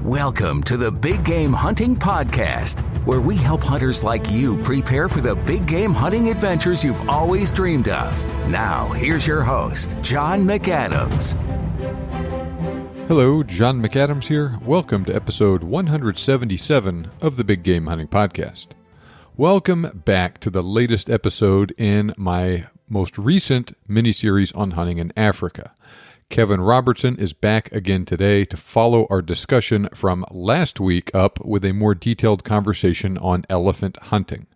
Welcome to the Big Game Hunting Podcast, where we help hunters like you prepare for the big game hunting adventures you've always dreamed of. Now, here's your host, John McAdams. Hello, John McAdams here. Welcome to episode 177 of the Big Game Hunting Podcast. Welcome back to the latest episode in my most recent mini-series on hunting in Africa. Kevin Robertson is back again today to follow our discussion from last week up with a more detailed conversation on elephant hunting.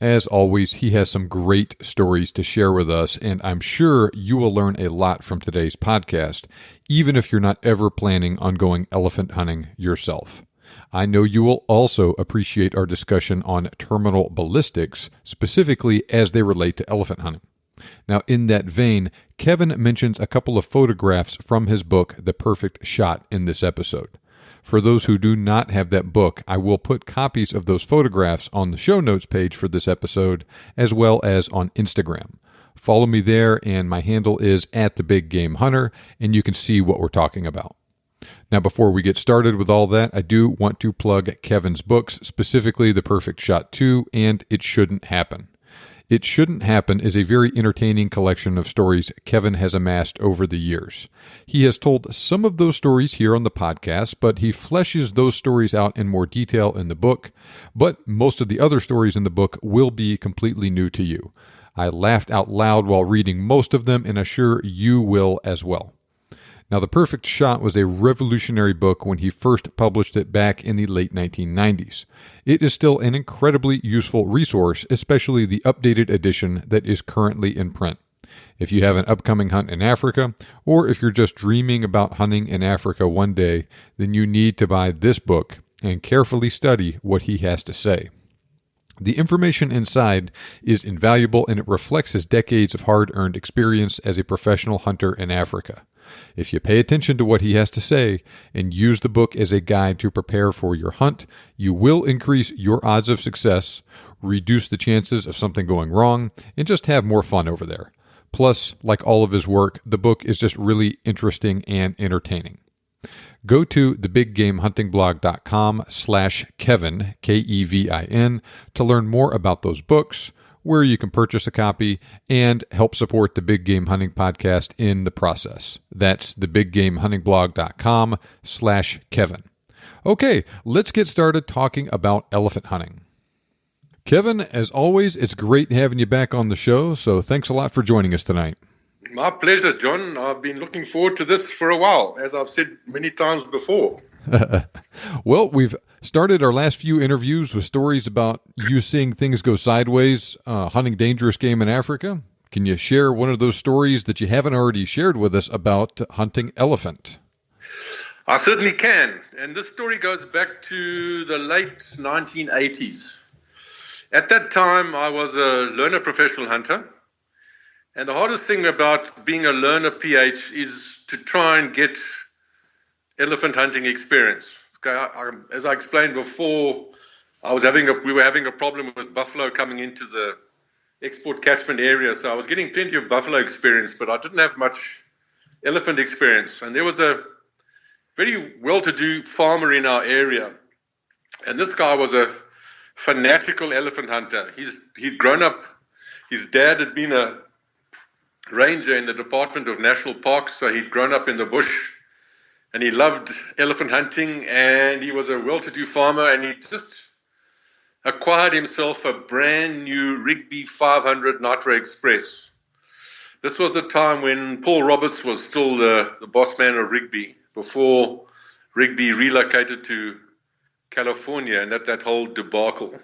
As always, he has some great stories to share with us, and I'm sure you will learn a lot from today's podcast, even if you're not ever planning on going elephant hunting yourself. I know you will also appreciate our discussion on terminal ballistics, specifically as they relate to elephant hunting. Now, in that vein, Kevin mentions a couple of photographs from his book, The Perfect Shot, in this episode. For those who do not have that book, I will put copies of those photographs on the show notes page for this episode, as well as on Instagram. Follow me there, and my handle is @TheBigGameHunter, and you can see what we're talking about. Now, before we get started with all that, I do want to plug Kevin's books, specifically The Perfect Shot 2 and It Shouldn't Happen. It Shouldn't Happen is a very entertaining collection of stories Kevin has amassed over the years. He has told some of those stories here on the podcast, but he fleshes those stories out in more detail in the book. But most of the other stories in the book will be completely new to you. I laughed out loud while reading most of them, and I'm sure you will as well. Now, The Perfect Shot was a revolutionary book when he first published it back in the late 1990s. It is still an incredibly useful resource, especially the updated edition that is currently in print. If you have an upcoming hunt in Africa, or if you're just dreaming about hunting in Africa one day, then you need to buy this book and carefully study what he has to say. The information inside is invaluable, and it reflects his decades of hard-earned experience as a professional hunter in Africa. If you pay attention to what he has to say and use the book as a guide to prepare for your hunt, you will increase your odds of success, reduce the chances of something going wrong, and just have more fun over there. Plus, like all of his work, the book is just really interesting and entertaining. Go to thebiggamehuntingblog.com/Kevin, Kevin, to learn more about those books, where you can purchase a copy and help support the Big Game Hunting Podcast in the process. That's thebiggamehuntingblog.com/Kevin. Okay, let's get started talking about elephant hunting. Kevin, as always, it's great having you back on the show, so thanks a lot for joining us tonight. My pleasure, John. I've been looking forward to this for a while, as I've said many times before. Well, we've started our last few interviews with stories about you seeing things go sideways, hunting dangerous game in Africa. Can you share one of those stories that you haven't already shared with us about hunting elephant? I certainly can. And this story goes back to the late 1980s. At that time, I was a learner professional hunter. And the hardest thing about being a learner PH is to try and get elephant hunting experience. Okay, as I explained before, we were having a problem with buffalo coming into the export catchment area, so I was getting plenty of buffalo experience, but I didn't have much elephant experience. And there was a very well-to-do farmer in our area, and this guy was a fanatical elephant hunter. He'd grown up, his dad had been a ranger in the Department of National Parks, so he'd grown up in the bush, and he loved elephant hunting, and he was a well-to-do farmer, and he just acquired himself a brand new Rigby 500 Nitro Express. This was the time when Paul Roberts was still the boss man of Rigby, before Rigby relocated to California and that whole debacle.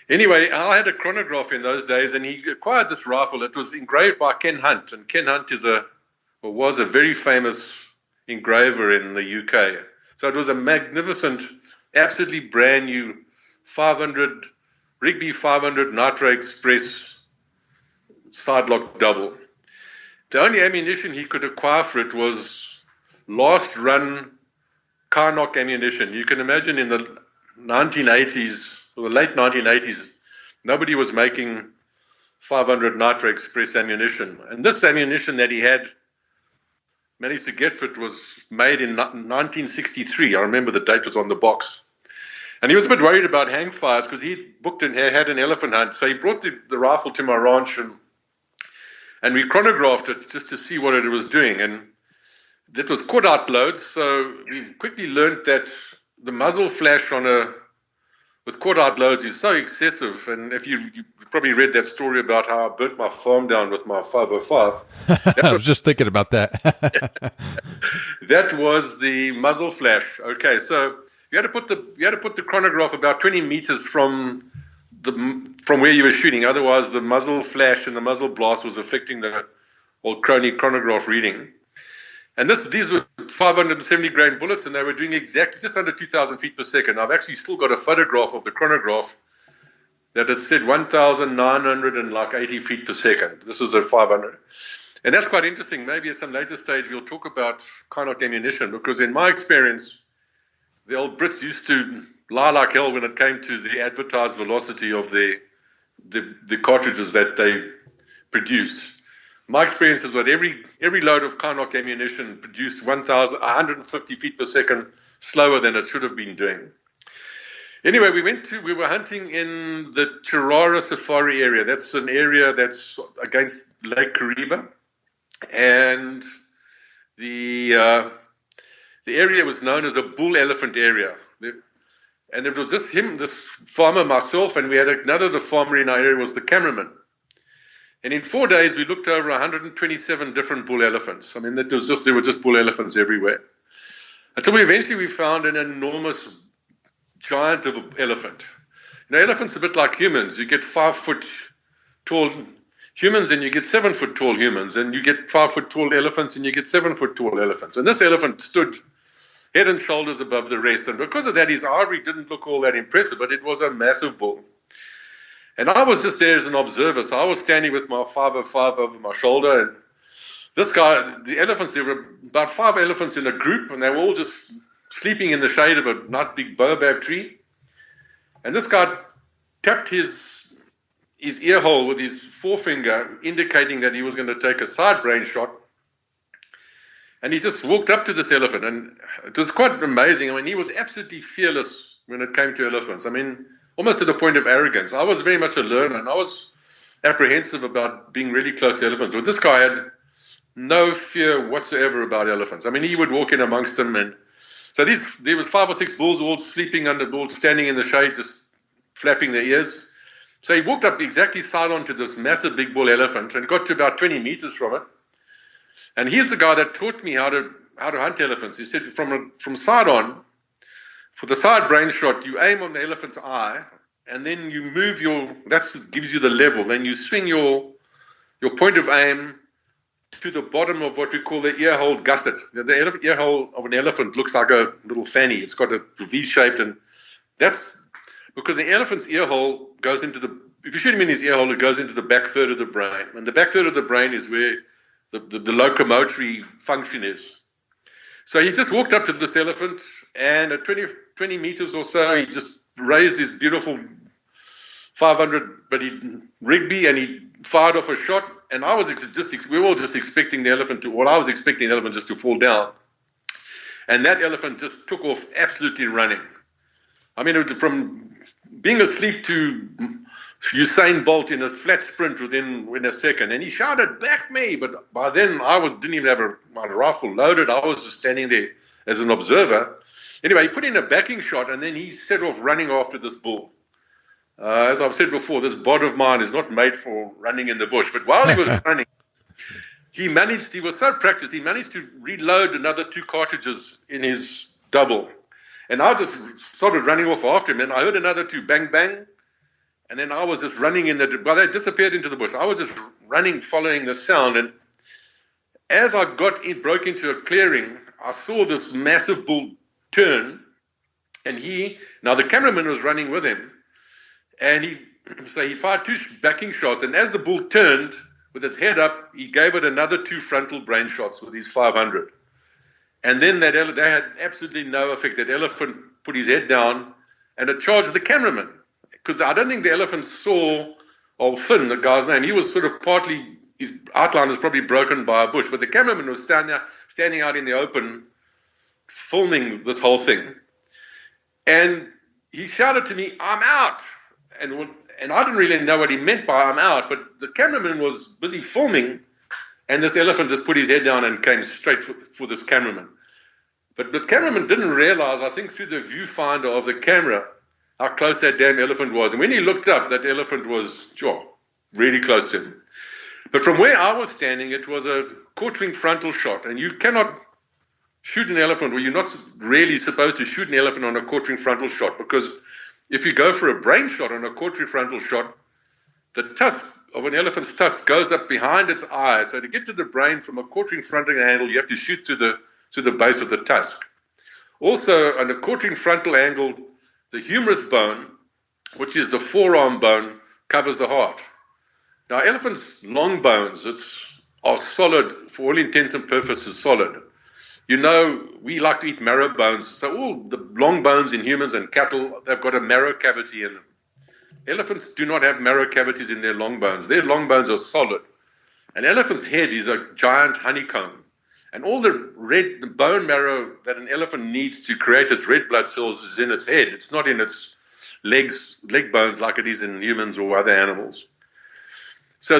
Anyway, I had a chronograph in those days, and he acquired this rifle. It was engraved by Ken Hunt, and Ken Hunt was a very famous engraver in the UK. So it was a magnificent, absolutely brand new Rigby 500 Nitro Express sidelock double. The only ammunition he could acquire for it was last run Carnock ammunition. You can imagine in the 1980s, or the late 1980s, nobody was making 500 Nitro Express ammunition. And this ammunition that he had managed to get for it was made in 1963. I remember the date was on the box. And he was a bit worried about hang fires because he booked and had an elephant hunt. So he brought the rifle to my ranch and we chronographed it just to see what it was doing. And that was cord-out loads. So we quickly learned that the muzzle flash with cord-out loads is so excessive. And if you probably read that story about how I burnt my farm down with my 505. I was just thinking about that. That was the muzzle flash. Okay, so you had to put the chronograph about 20 meters from where you were shooting. Otherwise, the muzzle flash and the muzzle blast was affecting the old chronograph reading. And these were 570 grain bullets, and they were doing exactly just under 2,000 feet per second. I've actually still got a photograph of the chronograph that it said 1,980 feet per second. This was at 500. And that's quite interesting. Maybe at some later stage we'll talk about Carnock ammunition, because in my experience, the old Brits used to lie like hell when it came to the advertised velocity of the cartridges that they produced. My experience is that every load of Carnock ammunition produced 150 feet per second slower than it should have been doing. Anyway, we were hunting in the Chirara Safari area. That's an area that's against Lake Kariba, and the area was known as a bull elephant area. And it was just him, this farmer, myself, and we had the farmer in our area was the cameraman. And in 4 days, we looked over 127 different bull elephants. I mean, there were just bull elephants everywhere. Until we found an enormous giant of an elephant. You know, elephants are a bit like humans. You get 5 foot tall humans and you get 7 foot tall humans. And you get 5 foot tall elephants and you get 7 foot tall elephants. And this elephant stood head and shoulders above the rest. And because of that, his ivory didn't look all that impressive, but it was a massive bull. And I was just there as an observer. So I was standing with my 505 over my shoulder. And this guy, the elephants, there were about 5 elephants in a group, and they were all just sleeping in the shade of a nice big baobab tree. And this guy tapped his ear hole with his forefinger, indicating that he was going to take a side brain shot. And he just walked up to this elephant, and it was quite amazing. I mean, he was absolutely fearless when it came to elephants. I mean, almost to the point of arrogance. I was very much a learner, and I was apprehensive about being really close to elephants. But this guy had no fear whatsoever about elephants. I mean, he would walk in amongst them, and so there was 5 or 6 bulls all sleeping all standing in the shade, just flapping their ears. So he walked up exactly side on to this massive big bull elephant and got to about 20 meters from it. And here's the guy that taught me how to hunt elephants. He said from side on, for the side brain shot, you aim on the elephant's eye, and then you move that gives you the level. Then you swing your point of aim to the bottom of what we call the ear hole gusset. The ear hole of an elephant looks like a little fanny. It's got a V-shaped, and that's because the elephant's ear hole goes into if you shoot him in his ear hole, it goes into the back third of the brain. And the back third of the brain is where the locomotory function is. So he just walked up to this elephant, and at 20 meters or so, he just raised his beautiful 500 Rigby, and he fired off a shot. And we were all just expecting the elephant I was expecting the elephant just to fall down. And that elephant just took off absolutely running. I mean, from being asleep to Usain Bolt in a flat sprint within a second. And he shouted, "Back me!" But by then, didn't even have my rifle loaded. I was just standing there as an observer. Anyway, he put in a backing shot, and then he set off running after this bull. As I've said before, this bod of mine is not made for running in the bush. But while he was running, he was so practiced, he managed to reload another 2 cartridges in his double. And I just started running off after him, and I heard another 2 bang, bang. And then I was just running they disappeared into the bush. I was just running, following the sound. And as I broke into a clearing, I saw this massive bull turn. And now the cameraman was running with him. And he fired 2 backing shots. And as the bull turned with its head up, he gave it another 2 frontal brain shots with his 500. And then they had absolutely no effect. That elephant put his head down, and it charged the cameraman. Because I don't think the elephant saw Finn, the guy's name. He was sort of partly his outline was probably broken by a bush. But the cameraman was standing out in the open, filming this whole thing. And he shouted to me, "I'm out." And I didn't really know what he meant by "I'm out," but the cameraman was busy filming, and this elephant just put his head down and came straight for this cameraman. But the cameraman didn't realize, I think through the viewfinder of the camera, how close that damn elephant was. And when he looked up, that elephant was really close to him. But from where I was standing, it was a quartering frontal shot. And you cannot shoot an elephant, or you're not really supposed to shoot an elephant on a quartering frontal shot, because if you go for a brain shot on a quartering frontal shot, the tusk of an elephant's tusk goes up behind its eye. So to get to the brain from a quartering frontal angle, you have to shoot to the base of the tusk. Also, on a quartering frontal angle, the humerus bone, which is the forearm bone, covers the heart. Now, elephants' long bones are solid, for all intents and purposes, solid. You know, we like to eat marrow bones. So all the long bones in humans and cattle, they've got a marrow cavity in them. Elephants do not have marrow cavities in their long bones. Their long bones are solid. An elephant's head is a giant honeycomb. And all the bone marrow that an elephant needs to create its red blood cells is in its head. It's not in its leg bones like it is in humans or other animals. So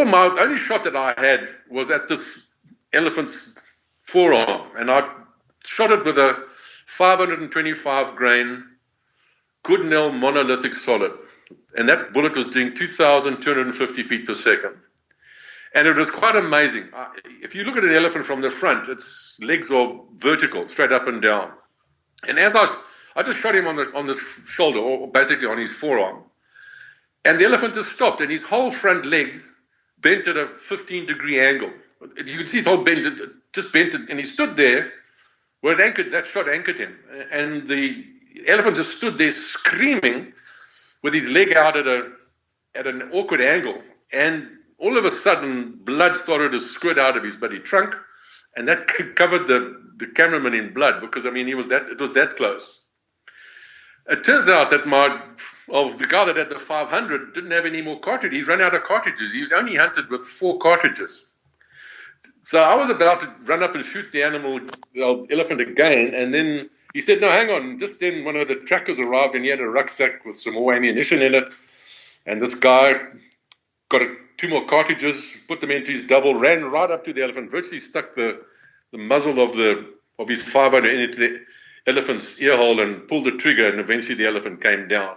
my only shot that I had was at this elephant's forearm, and I shot it with a 525 grain Goodnell monolithic solid, and that bullet was doing 2,250 feet per second. And it was quite amazing. If you look at an elephant from the front, its legs are vertical, straight up and down. And as I just shot him on this shoulder, or basically on his forearm, and the elephant just stopped, and his whole front leg bent at a 15-degree angle. You could see his whole bend, it just bent, and he stood there where that shot anchored him. And the elephant just stood there screaming with his leg out at an awkward angle. And all of a sudden, blood started to squirt out of his bloody trunk, and that covered the cameraman in blood, because, I mean, it was that close. It turns out that the guy that had the 500 didn't have any more cartridges. He'd run out of cartridges. He was only hunted with 4 cartridges. So I was about to run up and shoot the elephant again, and then he said, "No, hang on." Just then one of the trackers arrived, and he had a rucksack with some more ammunition in it, and this guy got 2 more cartridges, put them into his double, ran right up to the elephant, virtually stuck the muzzle of his 500 into the elephant's ear hole and pulled the trigger, and eventually the elephant came down.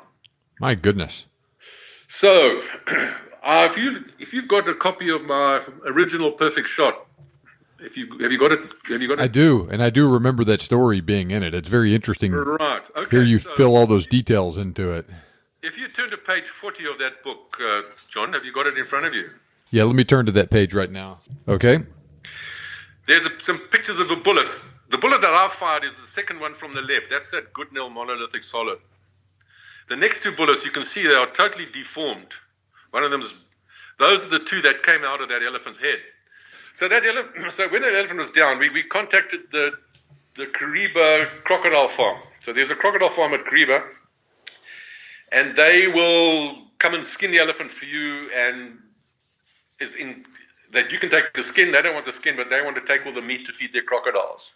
My goodness. So, if you've got a copy of my original perfect shot, have you got it? I do, and I do remember that story being in it. It's very interesting. Right. Okay. Here you fill all those details into it. If you turn to page 40 of that book, John, have you got it in front of you? Yeah, let me turn to that page right now. Okay. There's some pictures of the bullets. The bullet that I fired is the second one from the left. That's that Goodnell monolithic solid. The next 2 bullets, you can see they are totally deformed. One of them's, those are the 2 that came out of that elephant's head. So when the elephant was down, we contacted the Kariba crocodile farm. So there's a crocodile farm at Kariba, and they will come and skin the elephant for you, and that you can take the skin. They don't want the skin, but they want to take all the meat to feed their crocodiles.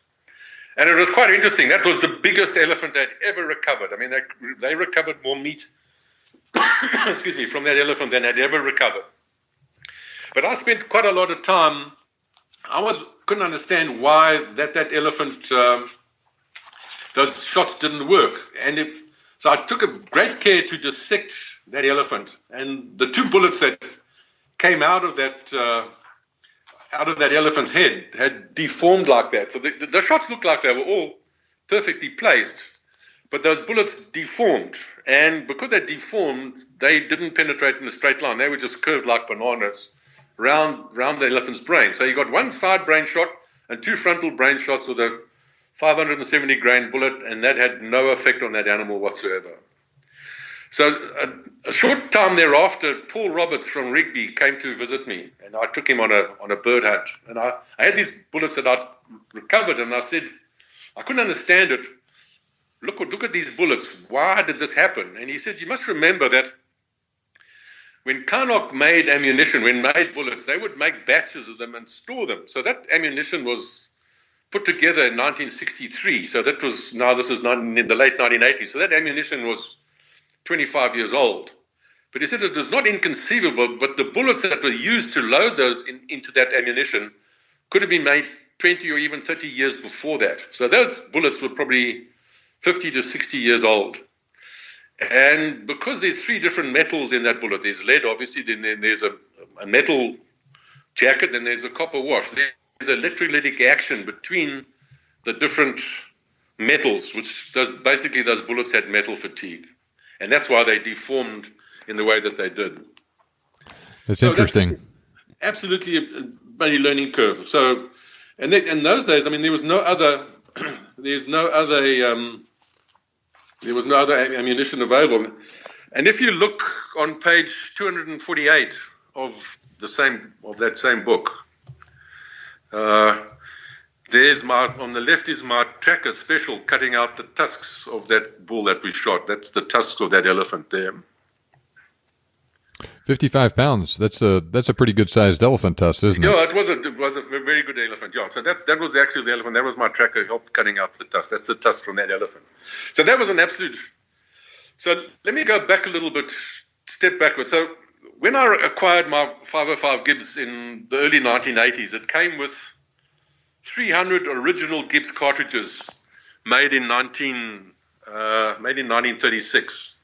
And it was quite interesting. That was the biggest elephant they'd ever recovered. I mean, they recovered more meat from that elephant than they'd ever recovered. But I spent quite a lot of time. Couldn't understand why that elephant, those shots didn't work. So I took a great care to dissect that elephant. And the 2 bullets that came out of that elephant's head had deformed like that. So the shots looked like they were all perfectly placed, but those bullets deformed. And because they deformed, they didn't penetrate in a straight line. They were just curved like bananas round the elephant's brain. So you got 1 side brain shot and 2 frontal brain shots with a 570 grain bullet, and that had no effect on that animal whatsoever. So a short time thereafter, Paul Roberts from Rigby came to visit me, and I took him on a bird hunt. And I had these bullets that I'd recovered, and I said, I couldn't understand it. Look at these bullets. Why did this happen? And he said, you must remember that when Carnock made ammunition, when made bullets, they would make batches of them and store them. So that ammunition was put together in 1963. So that was, now this is in the late 1980s. So that ammunition was 25 years old. But he said it was not inconceivable, but the bullets that were used to load those into that ammunition could have been made 20 or even 30 years before that. So those bullets were probably 50 to 60 years old. And because there's three different metals in that bullet, there's lead, obviously, then there's a metal jacket, then there's a copper wash. There's electrolytic action between the different metals, which basically those bullets had metal fatigue. And that's why they deformed in the way that they did. That's interesting. That's absolutely a learning curve. So, and in those days, I mean, there was no other ammunition available. And if you look on page 248 of that same book, there's on the left is my tracker special cutting out the tusks of that bull that we shot. That's the tusks of that elephant there. 55 pounds. That's a pretty good sized elephant tusk, isn't it? Yeah, it was a very good elephant. Yeah, so that was actually the elephant. That was my tracker helped cutting out the tusk. That's the tusk from that elephant. So that was an absolute. So let me go back a little bit, step backwards. So when I acquired my 505 Gibbs in the early 1980s, it came with 300 original Gibbs cartridges made in 1936.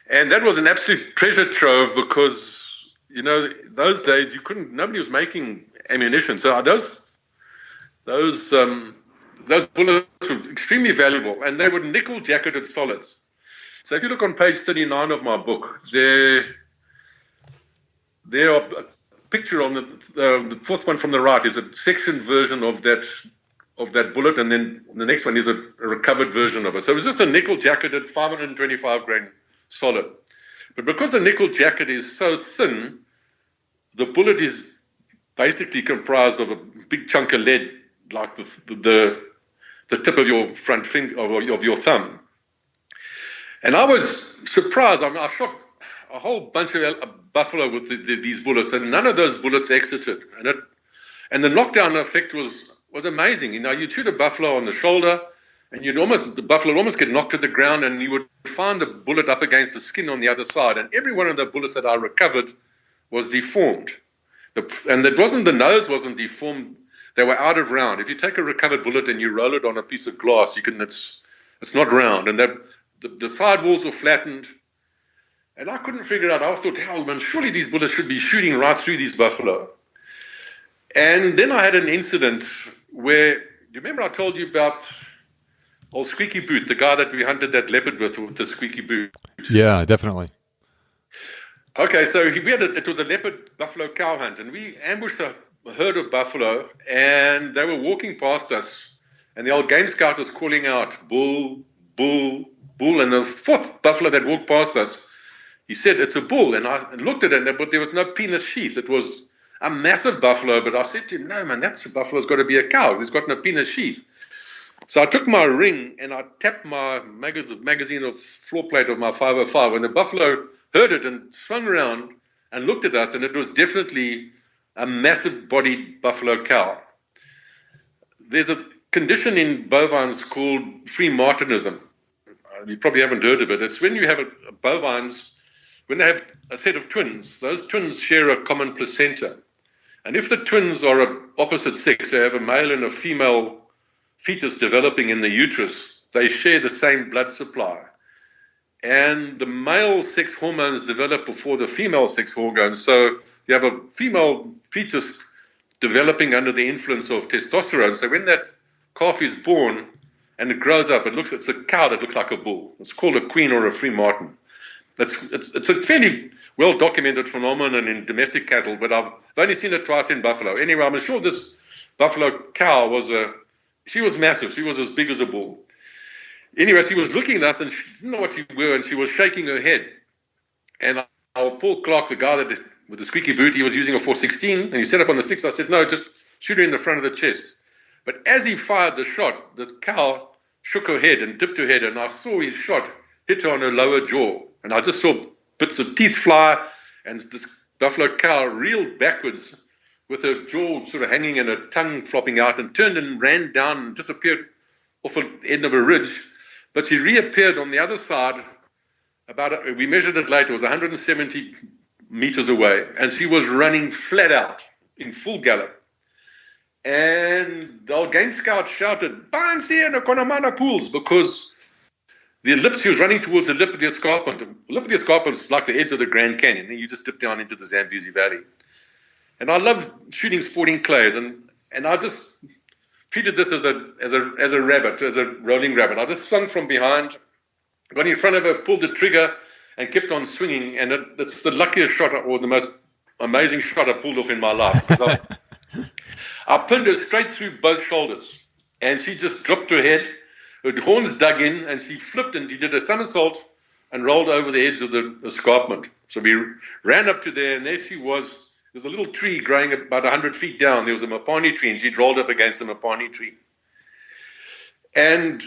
And that was an absolute treasure trove because, those days nobody was making ammunition. So those bullets were extremely valuable, and they were nickel-jacketed solids. So if you look on page 39 of my book, there are a picture on the fourth one from the right is a sectioned version of that bullet, and then the next one is a recovered version of it. So it was just a nickel-jacketed 525 grain solid. But because the nickel jacket is so thin, the bullet is basically comprised of a big chunk of lead, like the tip of your front finger, of your thumb. And I was surprised. I mean, I shot a whole bunch of buffalo with these bullets, and none of those bullets exited. And the knockdown effect was amazing. You'd shoot a buffalo on the shoulder, and the buffalo would almost get knocked to the ground, and you would find the bullet up against the skin on the other side. And every one of the bullets that I recovered was deformed. And the nose wasn't deformed. They were out of round. If you take a recovered bullet and you roll it on a piece of glass, it's not round. And the side walls were flattened. And I couldn't figure out. I thought, hell, man, surely these bullets should be shooting right through these buffalo. And then I had an incident where, you remember I told you about old Squeaky Boot, the guy that we hunted that leopard with the Squeaky Boot? Yeah, definitely. Okay, so it was a leopard buffalo cow hunt, and we ambushed a herd of buffalo, and they were walking past us, and the old game scout was calling out, bull, bull, bull, and the fourth buffalo that walked past us, he said, it's a bull, and I looked at it, but there was no penis sheath. It was a massive buffalo, but I said to him, no, man, that buffalo's got to be a cow. It's got no penis sheath. So I took my ring and I tapped my magazine of floor plate of my 505, and the buffalo heard it and swung around and looked at us, and it was definitely a massive-bodied buffalo cow. There's a condition in bovines called free martinism. You probably haven't heard of it. It's when you have bovines, when they have a set of twins, those twins share a common placenta. And if the twins are of opposite sex, they have a male and a female fetus developing in the uterus, they share the same blood supply. And the male sex hormones develop before the female sex hormones. So you have a female fetus developing under the influence of testosterone. So when that calf is born and it grows up, it's a cow that looks like a bull. It's called a queen or a free martin. It's a fairly well-documented phenomenon in domestic cattle, but I've only seen it twice in buffalo. Anyway, I'm sure this buffalo cow she was massive. She was as big as a bull. Anyway, she was looking at us, and she didn't know what we were, and she was shaking her head. And our Paul Clark, the guy with the Squeaky Boot, he was using a 416, and he set up on the sticks. I said, no, just shoot her in the front of the chest. But as he fired the shot, the cow shook her head and dipped her head, and I saw his shot hit her on her lower jaw. And I just saw bits of teeth fly, and this buffalo cow reeled backwards with her jaw sort of hanging and her tongue flopping out, and turned and ran down and disappeared off the end of a ridge. But she reappeared on the other side. We measured it later, it was 170 meters away, and she was running flat out in full gallop. And the old game scout shouted, "Bansi and Konamana pools," because she was running towards the lip of the escarpment. The lip of the escarpment is like the edge of the Grand Canyon, and you just dip down into the Zambezi Valley. And I love shooting sporting clays, and I just treated this as a rabbit, as a rolling rabbit. I just swung from behind, got in front of her, pulled the trigger, and kept on swinging. And it's the luckiest shot or the most amazing shot I pulled off in my life. I pinned her straight through both shoulders, and she just dropped her head. Her horns dug in, and she flipped, and she did a somersault and rolled over the edge of the escarpment. So we ran up to there, and there she was. There's a little tree growing about 100 feet down. There was a mapani tree, and she'd rolled up against the mapani tree. And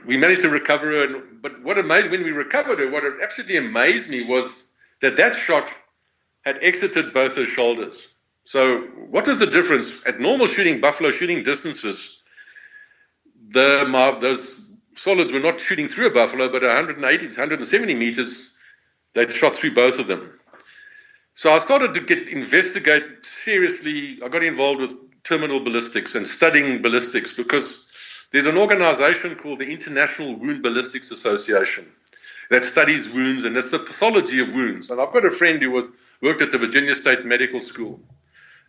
we managed to recover her. But when we recovered her, what absolutely amazed me was that shot had exited both her shoulders. So what was the difference? At normal shooting, buffalo shooting distances, those solids were not shooting through a buffalo, but 180 to 170 meters, they'd shot through both of them. So I started to investigate seriously. I got involved with terminal ballistics and studying ballistics, because there's an organization called the International Wound Ballistics Association that studies wounds, and it's the pathology of wounds. And I've got a friend who worked at the Virginia State Medical School,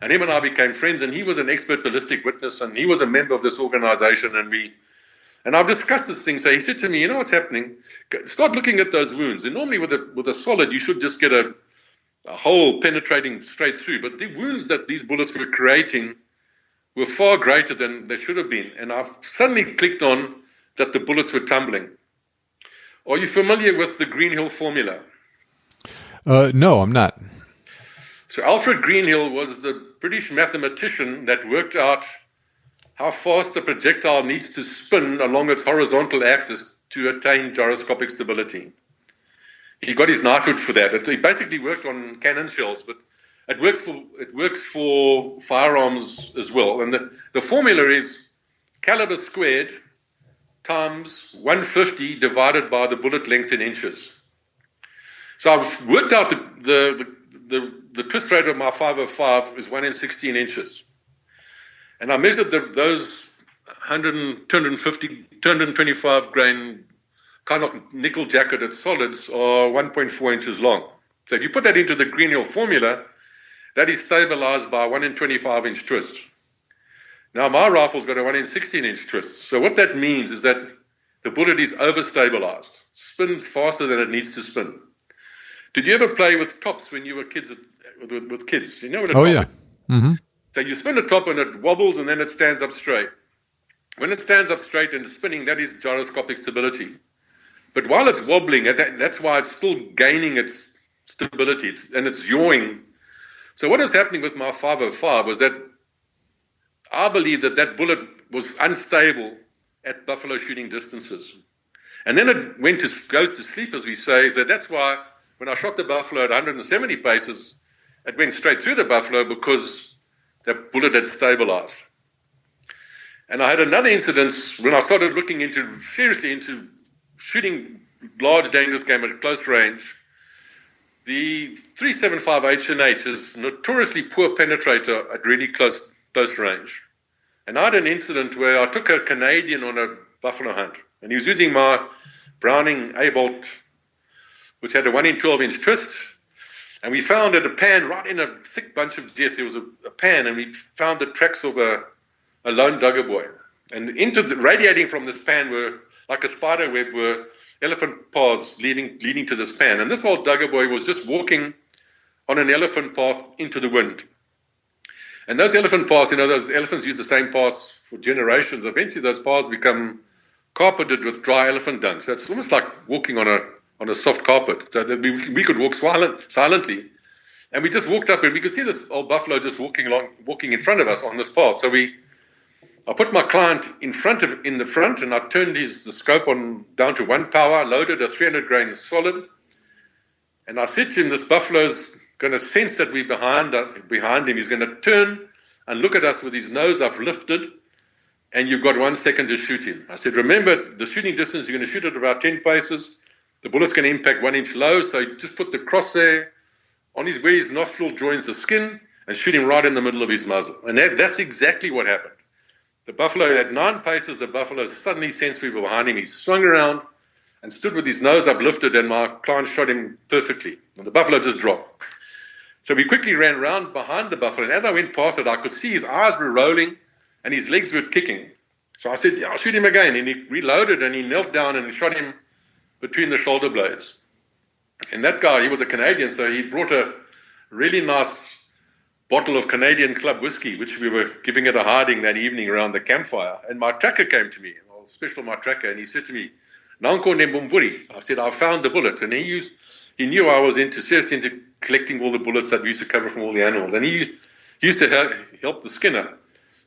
and him and I became friends, and he was an expert ballistic witness, and he was a member of this organization, and I've discussed this thing. So he said to me, "You know what's happening? Start looking at those wounds. And normally with a solid, you should just get a hole penetrating straight through. But the wounds that these bullets were creating were far greater than they should have been." And I've suddenly clicked on that the bullets were tumbling. Are you familiar with the Greenhill formula? No, I'm not. So Alfred Greenhill was the British mathematician that worked out how fast a projectile needs to spin along its horizontal axis to attain gyroscopic stability. He got his knighthood for that. He basically worked on cannon shells, but it works for firearms as well. And the formula is caliber squared times 150 divided by the bullet length in inches. So I've worked out the twist rate of my 505 is 1 in 16 inches. And I measured those 225 grain kind of nickel jacketed solids are 1.4 inches long. So if you put that into the Greenhill formula, that is stabilized by a 1 in 25 inch twist. Now my rifle's got a 1 in 16 inch twist. So what that means is that the bullet is overstabilized, spins faster than it needs to spin. Did you ever play with tops when you were kids? With kids, you know what a top is? Yeah. Mm-hmm. So you spin a top and it wobbles and then it stands up straight. When it stands up straight and spinning, that is gyroscopic stability. But while it's wobbling, that's why it's still gaining its stability, and it's yawing. So what was happening with my 505 was that I believe that bullet was unstable at buffalo shooting distances. And then it goes to sleep, as we say. So that's why when I shot the buffalo at 170 paces, it went straight through the buffalo because the bullet had stabilized. And I had another incident when I started looking seriously into shooting large, dangerous game at close range. The 375 H&H is notoriously poor penetrator at really close range. And I had an incident where I took a Canadian on a buffalo hunt, and he was using my Browning A-bolt, which had a 1 in 12 inch twist. And we found at a pan, right in a thick bunch of deer, there was a pan, and we found the tracks of a lone duggar boy. And radiating from this pan were, like a spider web, were elephant paths leading to this pan. And this old duggar boy was just walking on an elephant path into the wind. And those elephant paths, those elephants use the same paths for generations. Eventually those paths become carpeted with dry elephant dung. So it's almost like walking on a soft carpet. So that we could walk silently. And we just walked up, and we could see this old buffalo just walking in front of us on this path. So I put my client in the front, and I turned the scope on down to 1 power, loaded a 300 grain solid, And I said to him, this buffalo's going to sense that we're behind him. He's going to turn and look at us with his nose uplifted, and you've got 1 second to shoot him. I said, remember, the shooting distance, you're going to shoot at about 10 paces. The bullet's going to impact 1 inch low, so you just put the crosshair on where his nostril joins the skin and shoot him right in the middle of his muzzle. And that's exactly what happened. The buffalo, at 9 paces, the buffalo suddenly sensed we were behind him. He swung around and stood with his nose uplifted, and my client shot him perfectly. And the buffalo just dropped. So we quickly ran round behind the buffalo, and as I went past it, I could see his eyes were rolling and his legs were kicking. So I said, yeah, I'll shoot him again. And he reloaded, and he knelt down and shot him between the shoulder blades. And that guy, he was a Canadian, so he brought a really nice bottle of Canadian Club whiskey, which we were giving it a hiding that evening around the campfire. And my tracker came to me, and I was special my tracker, and he said to me, Nanko Nembumburi. I said, I found the bullet. And he knew I was seriously into collecting all the bullets that we used to cover from all the animals. And he used to help the skinner.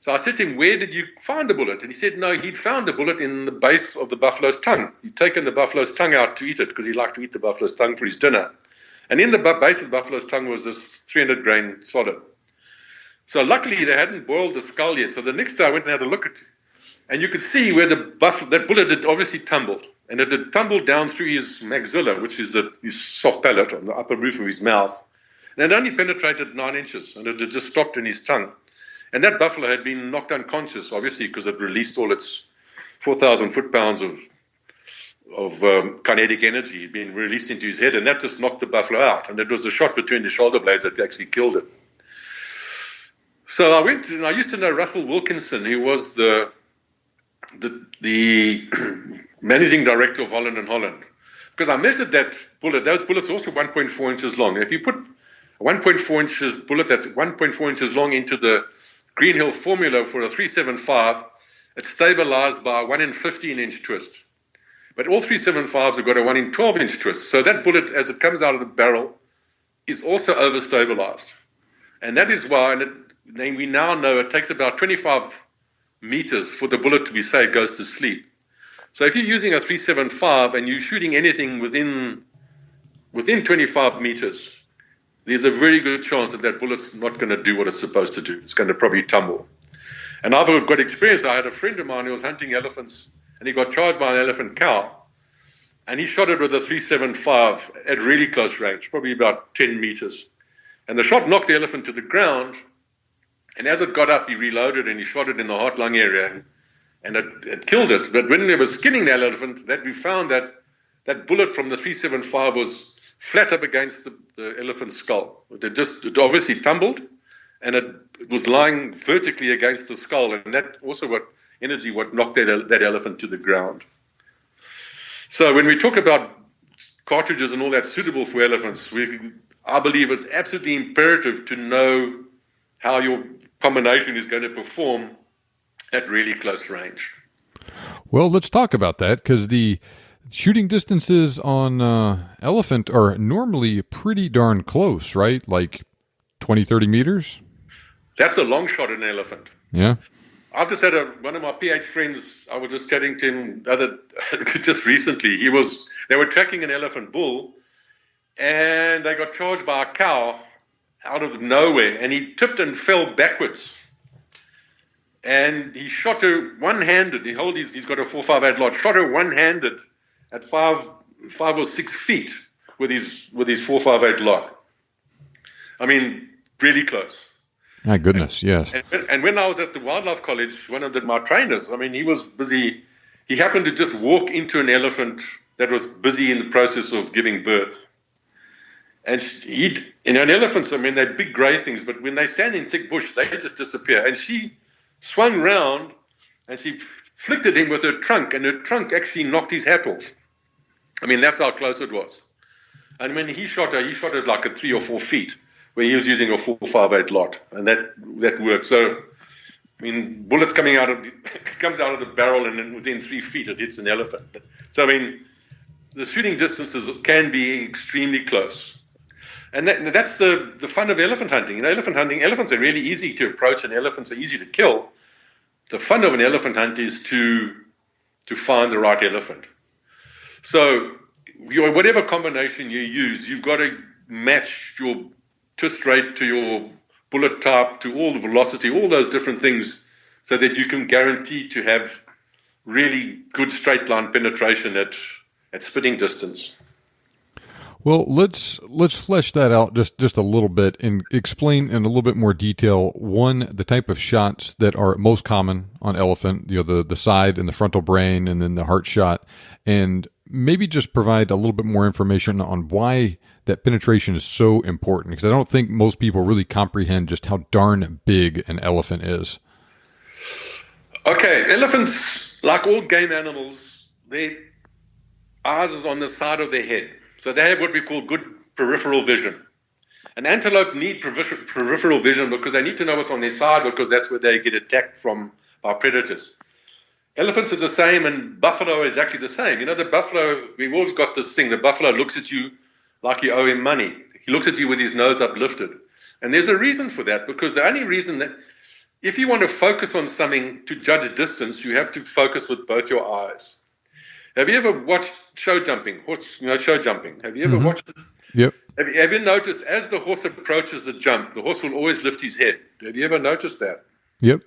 So I said to him, where did you find the bullet? And he said, no, he'd found the bullet in the base of the buffalo's tongue. He'd taken the buffalo's tongue out to eat it because he liked to eat the buffalo's tongue for his dinner. And in the base of the buffalo's tongue was this 300 grain solid. So luckily they hadn't boiled the skull yet. So the next day I went and had a look at it. And you could see where that bullet had obviously tumbled. And it had tumbled down through his maxilla, which is his soft palate on the upper roof of his mouth. And it only penetrated 9 inches, and it had just stopped in his tongue. And that buffalo had been knocked unconscious, obviously, because it released all its 4,000 foot-pounds of kinetic energy being released into his head, and that just knocked the buffalo out. And it was the shot between the shoulder blades that actually killed it. So I went and I used to know Russell Wilkinson, who was the managing director of Holland & Holland, because I measured that bullet. Those bullets are also 1.4 inches long. If you put a 1.4 inches bullet that's 1.4 inches long into the Greenhill formula for a 375, it's stabilized by a 1 in 15 inch twist. But all 375s have got a 1 in 12 inch twist. So that bullet, as it comes out of the barrel, is also overstabilized. And that is why, then we now know it takes about 25 meters for the bullet to be, say, it goes to sleep. So if you're using a 375 and you're shooting anything within 25 meters, there's a very good chance that bullet's not going to do what it's supposed to do. It's going to probably tumble. And I've got experience. I had a friend of mine who was hunting elephants, and he got charged by an elephant cow, and he shot it with a 375 at really close range, probably about 10 meters. And the shot knocked the elephant to the ground, and as it got up, he reloaded and he shot it in the heart-lung area, and it killed it. But when they were skinning that elephant, that we found that bullet from the 375 was flat up against the elephant's skull. It obviously tumbled, and it was lying vertically against the skull, and that also what knocked that elephant to the ground. So when we talk about cartridges and all that suitable for elephants, I believe it's absolutely imperative to know how your combination is going to perform at really close range. Well, let's talk about that, because the shooting distances on elephant are normally pretty darn close, right? Like 20, 30 meters? That's a long shot at an elephant. Yeah. I've just had one of my PH friends, I was just chatting to him just recently. They were tracking an elephant bull, and they got charged by a cow out of nowhere, and he tipped and fell backwards. And he shot her one-handed. He's got a 4.58 lot. Shot her one-handed at 5 or 6 feet with his 4.58 lot. I mean, really close. My goodness, yes. And when I was at the Wildlife College, one of my trainers, I mean, he was busy. He happened to just walk into an elephant that was busy in the process of giving birth. And elephants, I mean, they're big gray things, but when they stand in thick bush, they just disappear. And she swung round and she flicked at him with her trunk, and her trunk actually knocked his hat off. I mean, that's how close it was. And when he shot her like at 3 or 4 feet, where he was using a 4.58 lot, and that worked. So, I mean, bullets comes out of the barrel, and then within 3 feet it hits an elephant. So, I mean, the shooting distances can be extremely close. And that's the fun of elephant hunting. Elephants are really easy to approach, and elephants are easy to kill. The fun of an elephant hunt is to find the right elephant. So whatever combination you use, you've got to match your twist rate to your bullet type, to all the velocity, all those different things, so that you can guarantee to have really good straight line penetration at spitting distance. Well, let's flesh that out just a little bit and explain in a little bit more detail. One, the type of shots that are most common on elephant, the side and the frontal brain, and then the heart shot, and maybe just provide a little bit more information on why that penetration is so important, because I don't think most people really comprehend just how darn big an elephant is. Okay, elephants, like all game animals, their eyes is on the side of their head. So they have what we call good peripheral vision. An antelope need peripheral vision because they need to know what's on their side, because that's where they get attacked from by predators. Elephants are the same, and buffalo is actually the same. The buffalo, we've always got this thing. The buffalo looks at you like you owe him money. He looks at you with his nose uplifted. And there's a reason for that, because the only reason that if you want to focus on something to judge distance, you have to focus with both your eyes. Have you ever watched show jumping? Show jumping. Have you ever watched it? Yep. Have you noticed as the horse approaches the jump, the horse will always lift his head? Have you ever noticed that? Yep.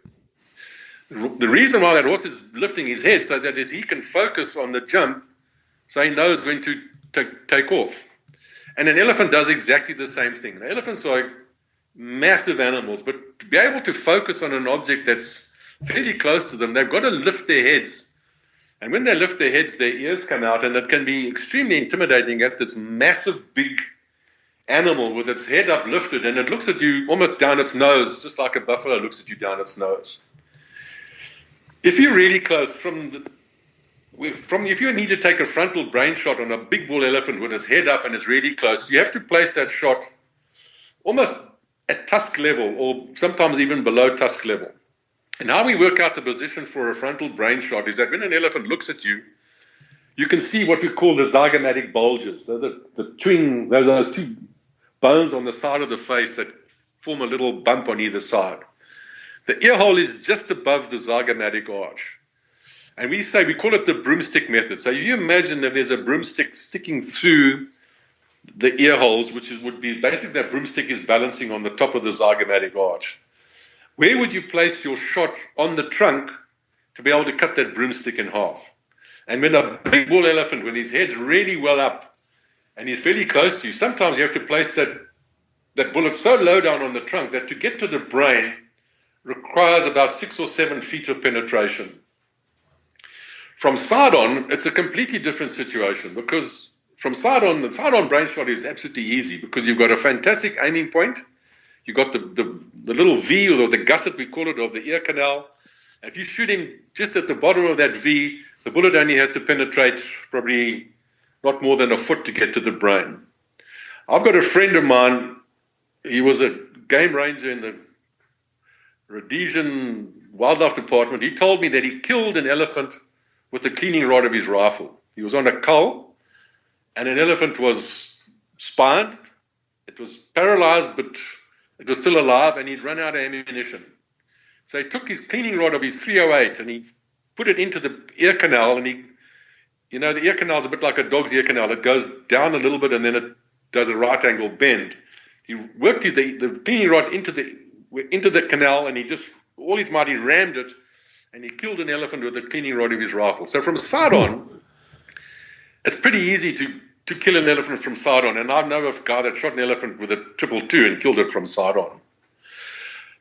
The reason why that horse is lifting his head so that is he can focus on the jump, so he knows when to take off. And an elephant does exactly the same thing. The elephants are massive animals, but to be able to focus on an object that's fairly close to them, they've got to lift their heads. And when they lift their heads, their ears come out, and it can be extremely intimidating at this massive, big animal with its head uplifted, and it looks at you almost down its nose, just like a buffalo looks at you down its nose. If you're really close, if you need to take a frontal brain shot on a big bull elephant with its head up and it's really close, you have to place that shot almost at tusk level, or sometimes even below tusk level. And how we work out the position for a frontal brain shot is that when an elephant looks at you, you can see what we call the zygomatic bulges. So those two bones on the side of the face that form a little bump on either side. The ear hole is just above the zygomatic arch. And we call it the broomstick method. So you imagine that there's a broomstick sticking through the ear holes, would be basically that broomstick is balancing on the top of the zygomatic arch. Where would you place your shot on the trunk to be able to cut that broomstick in half? And when a big bull elephant, when his head's really well up and he's fairly close to you, sometimes you have to place that bullet so low down on the trunk that to get to the brain requires about 6 or 7 feet of penetration. From side on, it's a completely different situation, because from side on, the side on brain shot is absolutely easy because you've got a fantastic aiming point. You've got the little V, or the gusset, we call it, of the ear canal. And if you're shooting just at the bottom of that V, the bullet only has to penetrate probably not more than a foot to get to the brain. I've got a friend of mine, he was a game ranger in the Rhodesian Wildlife Department. He told me that he killed an elephant with the cleaning rod of his rifle. He was on a cull, and an elephant was spined. It was paralyzed, but it was still alive, and he'd run out of ammunition. So he took his cleaning rod of his 308 and he put it into the ear canal, and the ear canal is a bit like a dog's ear canal. It goes down a little bit and then it does a right angle bend. He worked the cleaning rod into the canal, and he just, all his might, he rammed it, and he killed an elephant with the cleaning rod of his rifle. So from side on, it's pretty easy to kill an elephant from side on. And I know of a guy that shot an elephant with a 222 and killed it from side on.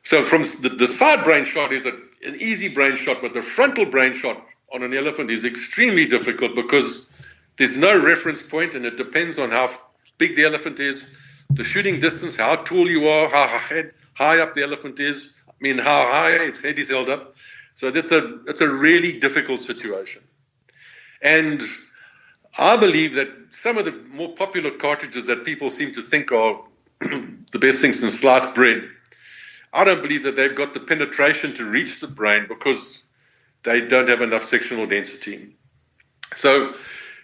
So from the side brain shot is an easy brain shot, but the frontal brain shot on an elephant is extremely difficult because there's no reference point, and it depends on how big the elephant is, the shooting distance, how tall you are, how high up the elephant is, how high its head is held up. So it's a really difficult situation. And I believe that some of the more popular cartridges that people seem to think are the best things since sliced bread, I don't believe that they've got the penetration to reach the brain because they don't have enough sectional density. So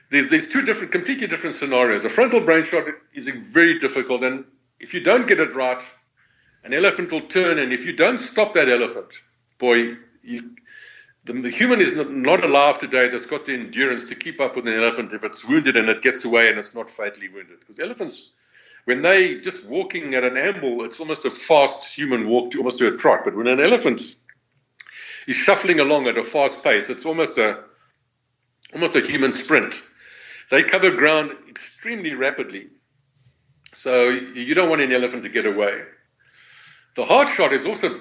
there's two completely different scenarios. A frontal brain shot is very difficult, and if you don't get it right, an elephant will turn, and if you don't stop that elephant, boy, the human is not alive today that's got the endurance to keep up with an elephant if it's wounded and it gets away and it's not fatally wounded. Because elephants, when they just walking at an amble, it's almost a fast human walk, almost to a trot. But when an elephant is shuffling along at a fast pace, it's almost a human sprint. They cover ground extremely rapidly. So you don't want an elephant to get away. The hard shot is also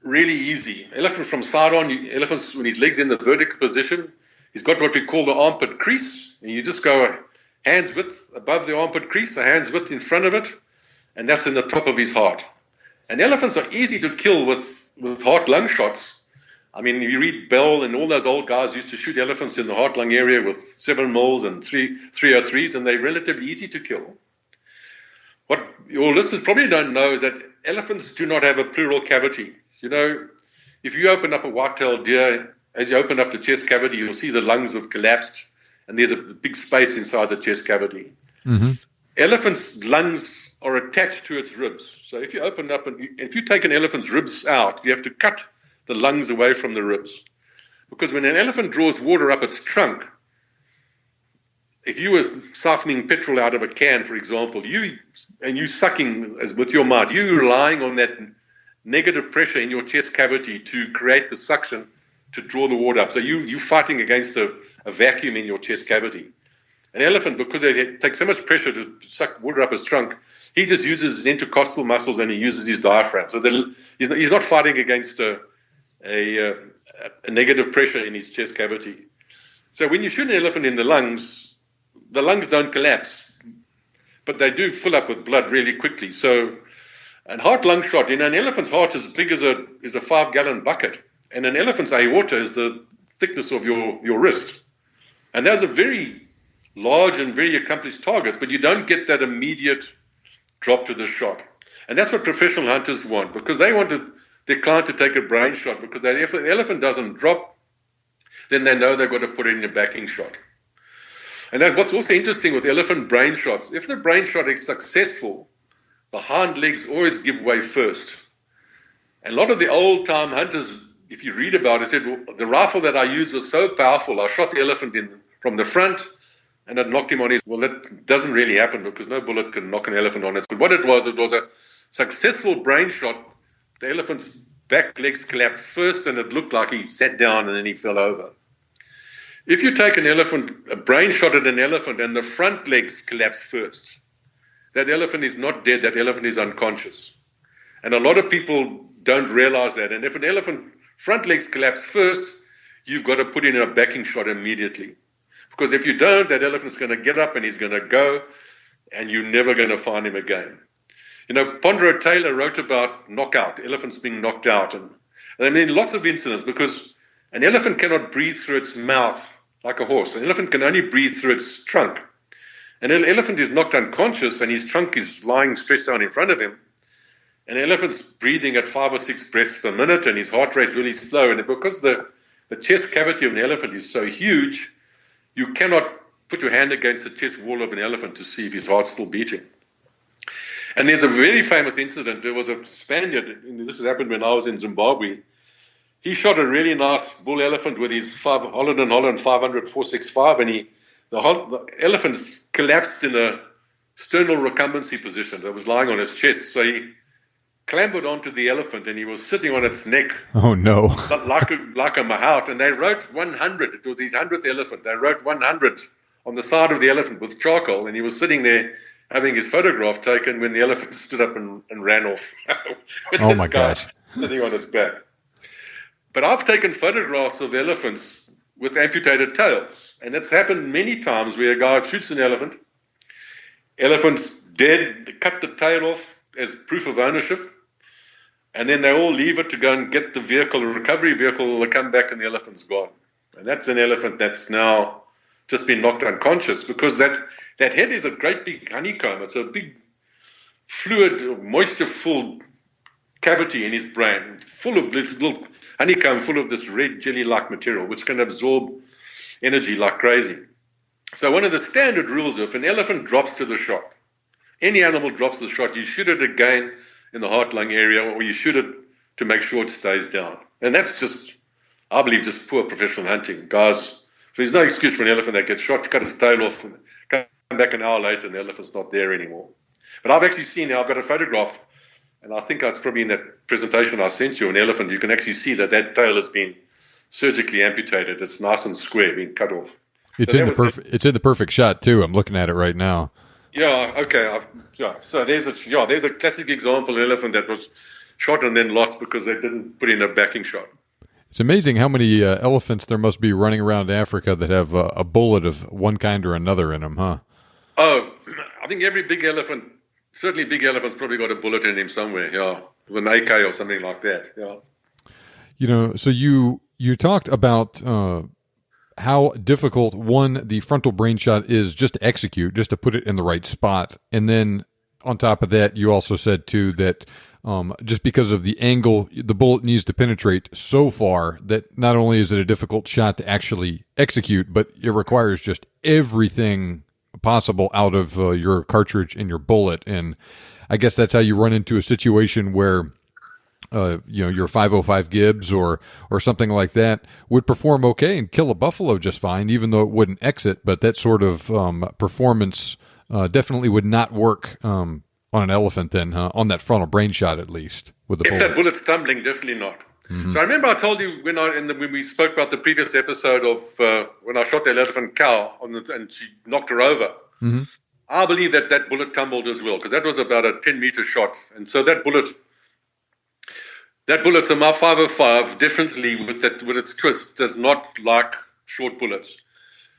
really easy. Elephant from side on, elephants when his legs in the vertical position, he's got what we call the armpit crease, and you just go hands width above the armpit crease, a hand's width in front of it, and that's in the top of his heart. And elephants are easy to kill with heart lung shots. I mean, you read Bell and all those old guys used to shoot elephants in the heart lung area with 7 mils and 303s, and they're relatively easy to kill. What your listeners probably don't know is that elephants do not have a pleural cavity. You know, if you open up a white-tailed deer, as you open up the chest cavity, you'll see the lungs have collapsed, and there's a big space inside the chest cavity. Mm-hmm. Elephants' lungs are attached to its ribs. So if you open up, and if you take an elephant's ribs out, you have to cut the lungs away from the ribs. Because when an elephant draws water up its trunk, if you were siphoning petrol out of a can, for example, you sucking with your mouth, you're relying on that negative pressure in your chest cavity to create the suction to draw the water up. So you're fighting against a vacuum in your chest cavity. An elephant, because they take so much pressure to suck water up his trunk, he just uses his intercostal muscles and he uses his diaphragm. So he's not fighting against a negative pressure in his chest cavity. So when you shoot an elephant in the lungs don't collapse, but they do fill up with blood really quickly. So an heart lung shot, an elephant's heart is as big as a 5-gallon bucket, and an elephant's aorta is the thickness of your wrist. And those are very large and very accomplished targets, but you don't get that immediate drop to the shot. And that's what professional hunters want, because they want their client to take a brain shot, because if the elephant doesn't drop, then they know they've got to put in a backing shot. And what's also interesting with elephant brain shots, if the brain shot is successful, the hind legs always give way first. And a lot of the old-time hunters, if you read about it, said, well, the rifle that I used was so powerful, I shot the elephant from the front, and it knocked him on his... Well, that doesn't really happen, because no bullet can knock an elephant on it. But what it was a successful brain shot. The elephant's back legs collapsed first, and it looked like he sat down and then he fell over. If you take a brain shot at an elephant, and the front legs collapse first, that elephant is not dead, that elephant is unconscious. And a lot of people don't realize that. And if an elephant front legs collapse first, you've got to put in a backing shot immediately. Because if you don't, that elephant's going to get up and he's going to go, and you're never going to find him again. You know, Pondro Taylor wrote about knockout, elephants being knocked out. And I mean, lots of incidents, because an elephant cannot breathe through its mouth like a horse. An elephant can only breathe through its trunk. An elephant is knocked unconscious, and his trunk is lying stretched out in front of him. An elephant's breathing at 5 or 6 breaths per minute, and his heart rate's really slow. And because the chest cavity of an elephant is so huge, you cannot put your hand against the chest wall of an elephant to see if his heart's still beating. And there's a very famous incident. There was a Spaniard, and this has happened when I was in Zimbabwe. He shot a really nice bull elephant with his Holland & Holland 500 465, and the elephant collapsed in a sternal recumbency position. That was lying on his chest. So he clambered onto the elephant, and he was sitting on its neck. Oh, no. like a mahout. And they wrote 100. It was his 100th elephant. They wrote 100 on the side of the elephant with charcoal, and he was sitting there having his photograph taken when the elephant stood up and ran off. With oh, my gosh. Sitting on its back. But I've taken photographs of elephants with amputated tails. And it's happened many times where a guy shoots an elephant's dead, they cut the tail off as proof of ownership, and then they all leave it to go and get the recovery vehicle will come back and the elephant's gone. And that's an elephant that's now just been knocked unconscious, because that head is a great big honeycomb. It's a big fluid, moisture-filled cavity in his brain, full of this little honeycomb, full of this red jelly-like material, which can absorb energy like crazy. So one of the standard rules, if an elephant drops to the shot, any animal drops to the shot, you shoot it again in the heart-lung area, or you shoot it to make sure it stays down. And that's just I believe, just poor professional hunting. Guys, there's no excuse for an elephant that gets shot, cut his tail off, and come back an hour later and the elephant's not there anymore. But I've actually seen, I've got a photograph, and I think it's probably in that presentation I sent you, an elephant. You can actually see that tail has been surgically amputated. It's nice and square, being cut off. It's in the perfect shot too. I'm looking at it right now. Yeah. Okay. So there's a classic example of an elephant that was shot and then lost because they didn't put in a backing shot. It's amazing how many elephants there must be running around Africa that have a bullet of one kind or another in them, huh? Oh, I think every big elephant, certainly big elephant's probably got a bullet in him somewhere. Yeah, with an AK or something like that. Yeah. So you talked about how difficult the frontal brain shot is just to execute, just to put it in the right spot, and then on top of that, you also said too that just because of the angle, the bullet needs to penetrate so far that not only is it a difficult shot to actually execute, but it requires just everything possible out of your cartridge and your bullet. And I guess that's how you run into a situation where your 505 Gibbs or something like that would perform okay and kill a buffalo just fine, even though it wouldn't exit. But that sort of performance definitely would not work on an elephant then, on that frontal brain shot at least. With the if that bullet's tumbling, definitely not. Mm-hmm. So I remember I told you when we spoke about the previous episode of when I shot that elephant cow and she knocked her over. Mm-hmm. I believe that bullet tumbled as well because that was about a 10-meter shot, and so that bullet's a my 505 definitely with its twist does not like short bullets.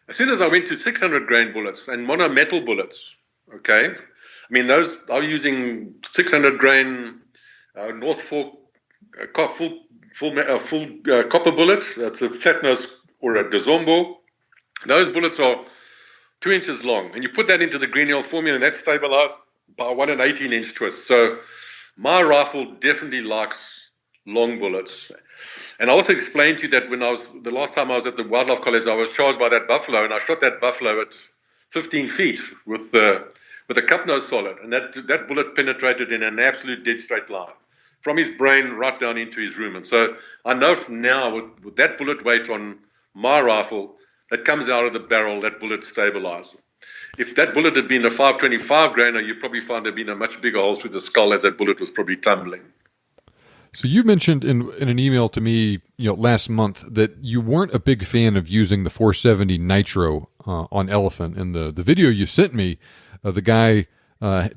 As soon as I went to 600 grain bullets and monometal bullets, okay. I mean, those are using 600 grain North Fork full copper bullet. That's a flat nose or a Dezombo. Those bullets are 2 inches long, and you put that into the Greenhill formula, and that's stabilized by 1 18-inch twist. So my rifle definitely likes long bullets. And I also explained to you that the last time I was at the Wildlife College, I was charged by that buffalo, and I shot that buffalo at 15 feet with a cup nose solid, and that bullet penetrated in an absolute dead straight line from his brain right down into his rumen. And so I know now with that bullet weight on my rifle that comes out of the barrel, that bullet stabilizes. If that bullet had been a 525 grainer, you probably find there'd been a much bigger hole through the skull as that bullet was probably tumbling. So you mentioned in an email to me, last month that you weren't a big fan of using the 470 nitro on elephant. In the video you sent me, the guy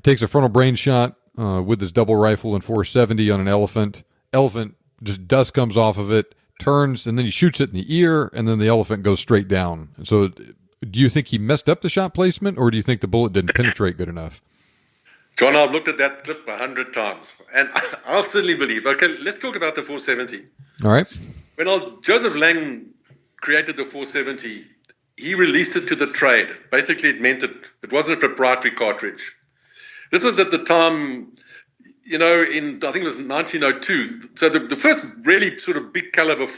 takes a frontal brain shot with his double rifle and 470 on an elephant. Elephant, just dust comes off of it, turns, and then he shoots it in the ear, and then the elephant goes straight down. So do you think he messed up the shot placement, or do you think the bullet didn't penetrate good enough? John, I've looked at that clip 100 times, and I'll certainly believe. Okay, let's talk about the 470. All right. When Joseph Lang created the 470, he released it to the trade. Basically, it meant it wasn't a proprietary cartridge. This was at the time, I think it was 1902. So the first really sort of big caliber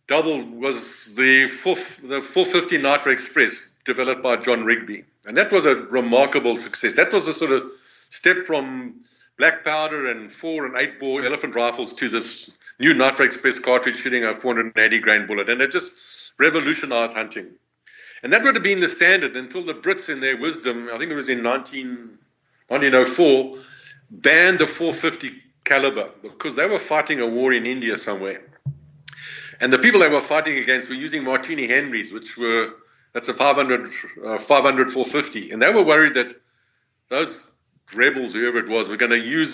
double was the 450 Nitro Express, developed by John Rigby. And that was a remarkable success. That was a sort of step from black powder and 4 and 8 bore elephant rifles to this new Nitro Express cartridge shooting a 480 grain bullet. And it just revolutionized hunting. And that would have been the standard until the Brits, in their wisdom, I think it was in 1904, banned the 450 caliber because they were fighting a war in India somewhere. And the people they were fighting against were using Martini Henrys, that's a 500 450. And they were worried that those rebels, whoever it was, were going to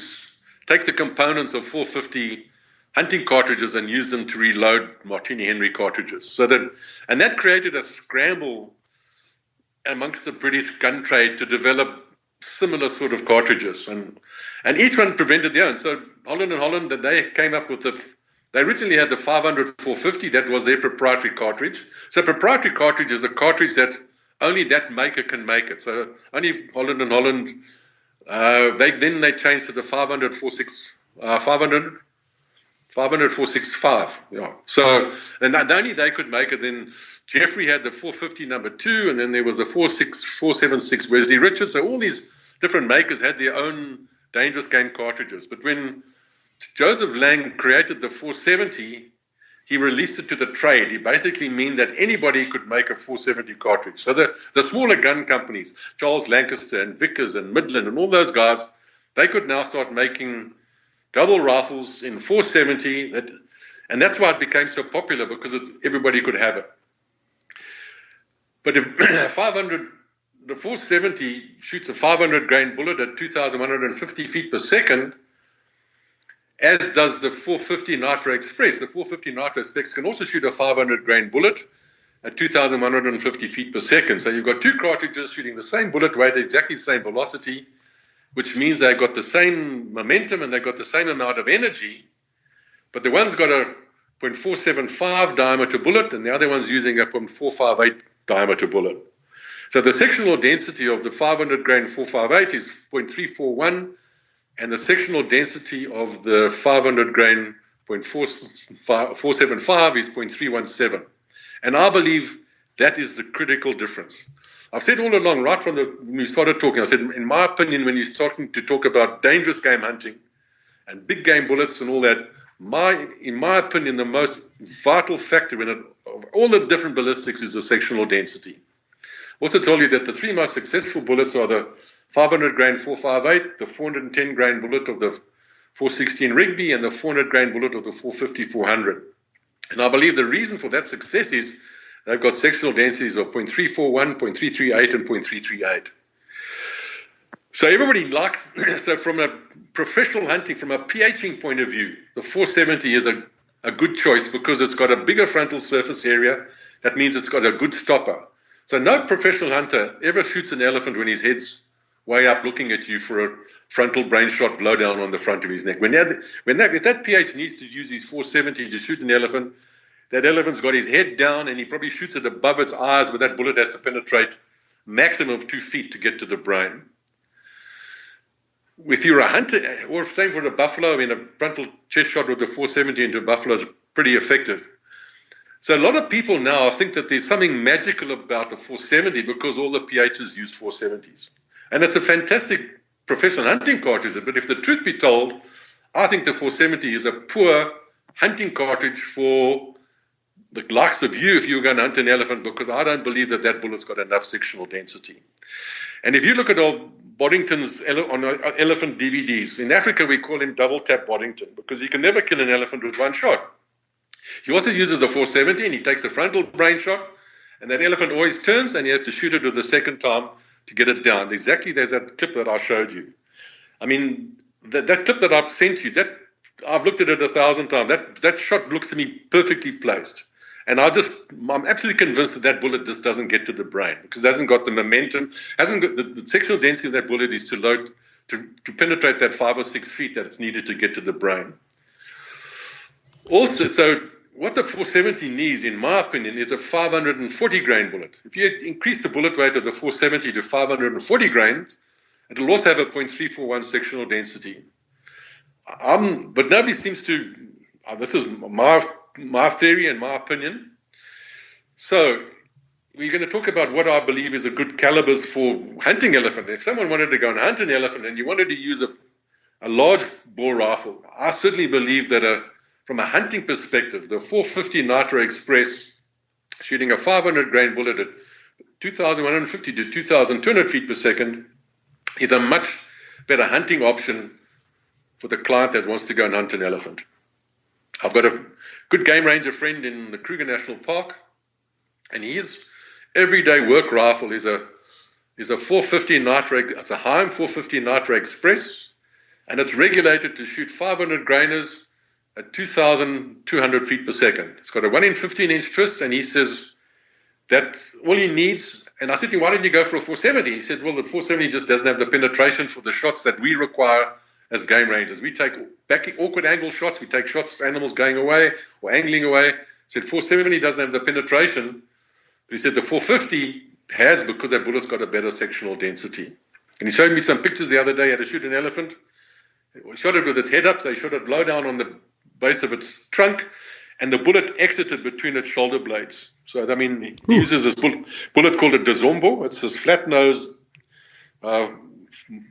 take the components of 450 hunting cartridges and use them to reload Martini Henry cartridges. And that created a scramble amongst the British gun trade to develop similar sort of cartridges. And each one prevented their own. So Holland, they came up with they originally had the 500 450. That was their proprietary cartridge. So proprietary cartridge is a cartridge that only that maker can make it. So only Holland, they changed to the 500 465. Yeah. So, and only they could make it. Then Jeffrey had the 450 number 2, and then there was the 476 Wesley Richards. So all these different makers had their own dangerous game cartridges. But when Joseph Lang created the 470, he released it to the trade. He basically meant that anybody could make a 470 cartridge. So the smaller gun companies, Charles Lancaster and Vickers and Midland and all those guys, they could now start making double rifles in 470. And that's why it became so popular, because everybody could have it. But if the 470 shoots a 500 grain bullet at 2,150 feet per second, as does the 450 Nitro Express. The 450 Nitro Express can also shoot a 500 grain bullet at 2,150 feet per second. So you've got two cartridges shooting the same bullet weight, exactly the same velocity, which means they've got the same momentum and they've got the same amount of energy. But the one's got a .475 diameter bullet and the other one's using a .458 diameter bullet. So the sectional density of the 500 grain 458 is 0.341, and the sectional density of the 500 grain .475 is 0.317. And I believe that is the critical difference. I've said all along, right from when we started talking, I said, in my opinion, when you're starting to talk about dangerous game hunting and big game bullets and all that, in my opinion, the most vital factor of all the different ballistics is the sectional density. Also tell you that the three most successful bullets are the 500 grain 458, the 410 grain bullet of the 416 Rigby, and the 400 grain bullet of the 450 400. And I believe the reason for that success is they've got sectional densities of 0.341, 0.338, and 0.338. So everybody likes, so from a professional hunting, from a PHing point of view, the 470 is a good choice because it's got a bigger frontal surface area. That means it's got a good stopper. So no professional hunter ever shoots an elephant when his head's way up looking at you for a frontal brain shot blowdown on the front of his neck. If that PH needs to use his 470 to shoot an elephant, that elephant's got his head down and he probably shoots it above its eyes where that bullet has to penetrate maximum of 2 feet to get to the brain. If you're a hunter, or same for a buffalo, I mean, a frontal chest shot with the 470 into a buffalo is pretty effective. So a lot of people now think that there's something magical about the 470 because all the PHs use 470s. And it's a fantastic professional hunting cartridge, but if the truth be told, I think the 470 is a poor hunting cartridge for the likes of you if you're going to hunt an elephant, because I don't believe that bullet's got enough sectional density. And if you look at old Boddington's on elephant DVDs, in Africa we call him double tap Boddington because he can never kill an elephant with one shot. He also uses a 470 and he takes a frontal brain shot, and that elephant always turns and he has to shoot it with the second time to get it down. Exactly, there's that clip that I showed you. I mean, that clip that I've sent you, that I've looked at it 1,000 times. That shot looks to me perfectly placed. And I'm absolutely convinced that bullet just doesn't get to the brain because it hasn't got the momentum, hasn't got the sectional density of that bullet is too low to penetrate that 5 or 6 feet that it's needed to get to the brain. Also, so what the 470 needs, in my opinion, is a 540 grain bullet. If you increase the bullet weight of the 470 to 540 grains, it will also have a 0.341 sectional density. But nobody seems to, this is my theory and my opinion. So we're going to talk about what I believe is a good calibers for hunting elephant. If someone wanted to go and hunt an elephant and you wanted to use a large bore rifle, I certainly believe that from a hunting perspective, the 450 Nitro Express shooting a 500 grain bullet at 2,150 to 2,200 feet per second is a much better hunting option for the client that wants to go and hunt an elephant. I've got a good game ranger friend in the Kruger National Park, and his everyday work rifle is a 450 Nitro. It's a Heim 450 Nitro Express, and it's regulated to shoot 500 grainers at 2,200 feet per second. It's got a 1 in 15-inch twist, and he says that all he needs. And I said to him, why didn't you go for a 470? He said, well, the 470 just doesn't have the penetration for the shots that we require as game rangers. We take awkward angle shots. We take shots, animals going away or angling away. He said 470 doesn't have the penetration. But he said the 450 has because that bullet's got a better sectional density. And he showed me some pictures the other day. He had to shoot an elephant. He shot it with its head up, so he shot it low down on the base of its trunk, and the bullet exited between its shoulder blades. So, I mean, he uses this bullet called a Dezombo. It's this flat-nosed,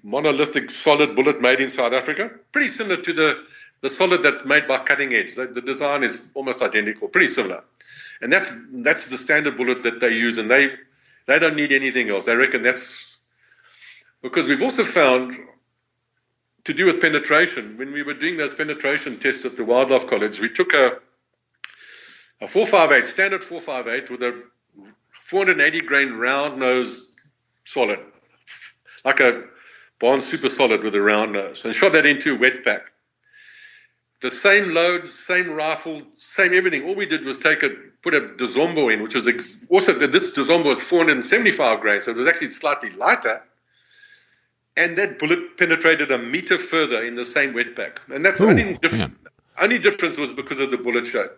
monolithic, solid bullet made in South Africa. Pretty similar to the the solid that's made by Cutting Edge. The design is almost identical, pretty similar. And that's the standard bullet that they use, and they don't need anything else. They reckon that's because we've also found to do with penetration. When we were doing those penetration tests at the Wildlife College, we took a 458, standard 458 with a 480 grain round nose solid, like a Barnes super solid with a round nose, and shot that into a wet pack. The same load, same rifle, same everything. All we did was put a Dzombo in, which was also, this Dzombo was 475 grains, so it was actually slightly lighter. And that bullet penetrated a meter further in the same wet pack. And that's only difference was because of the bullet shape.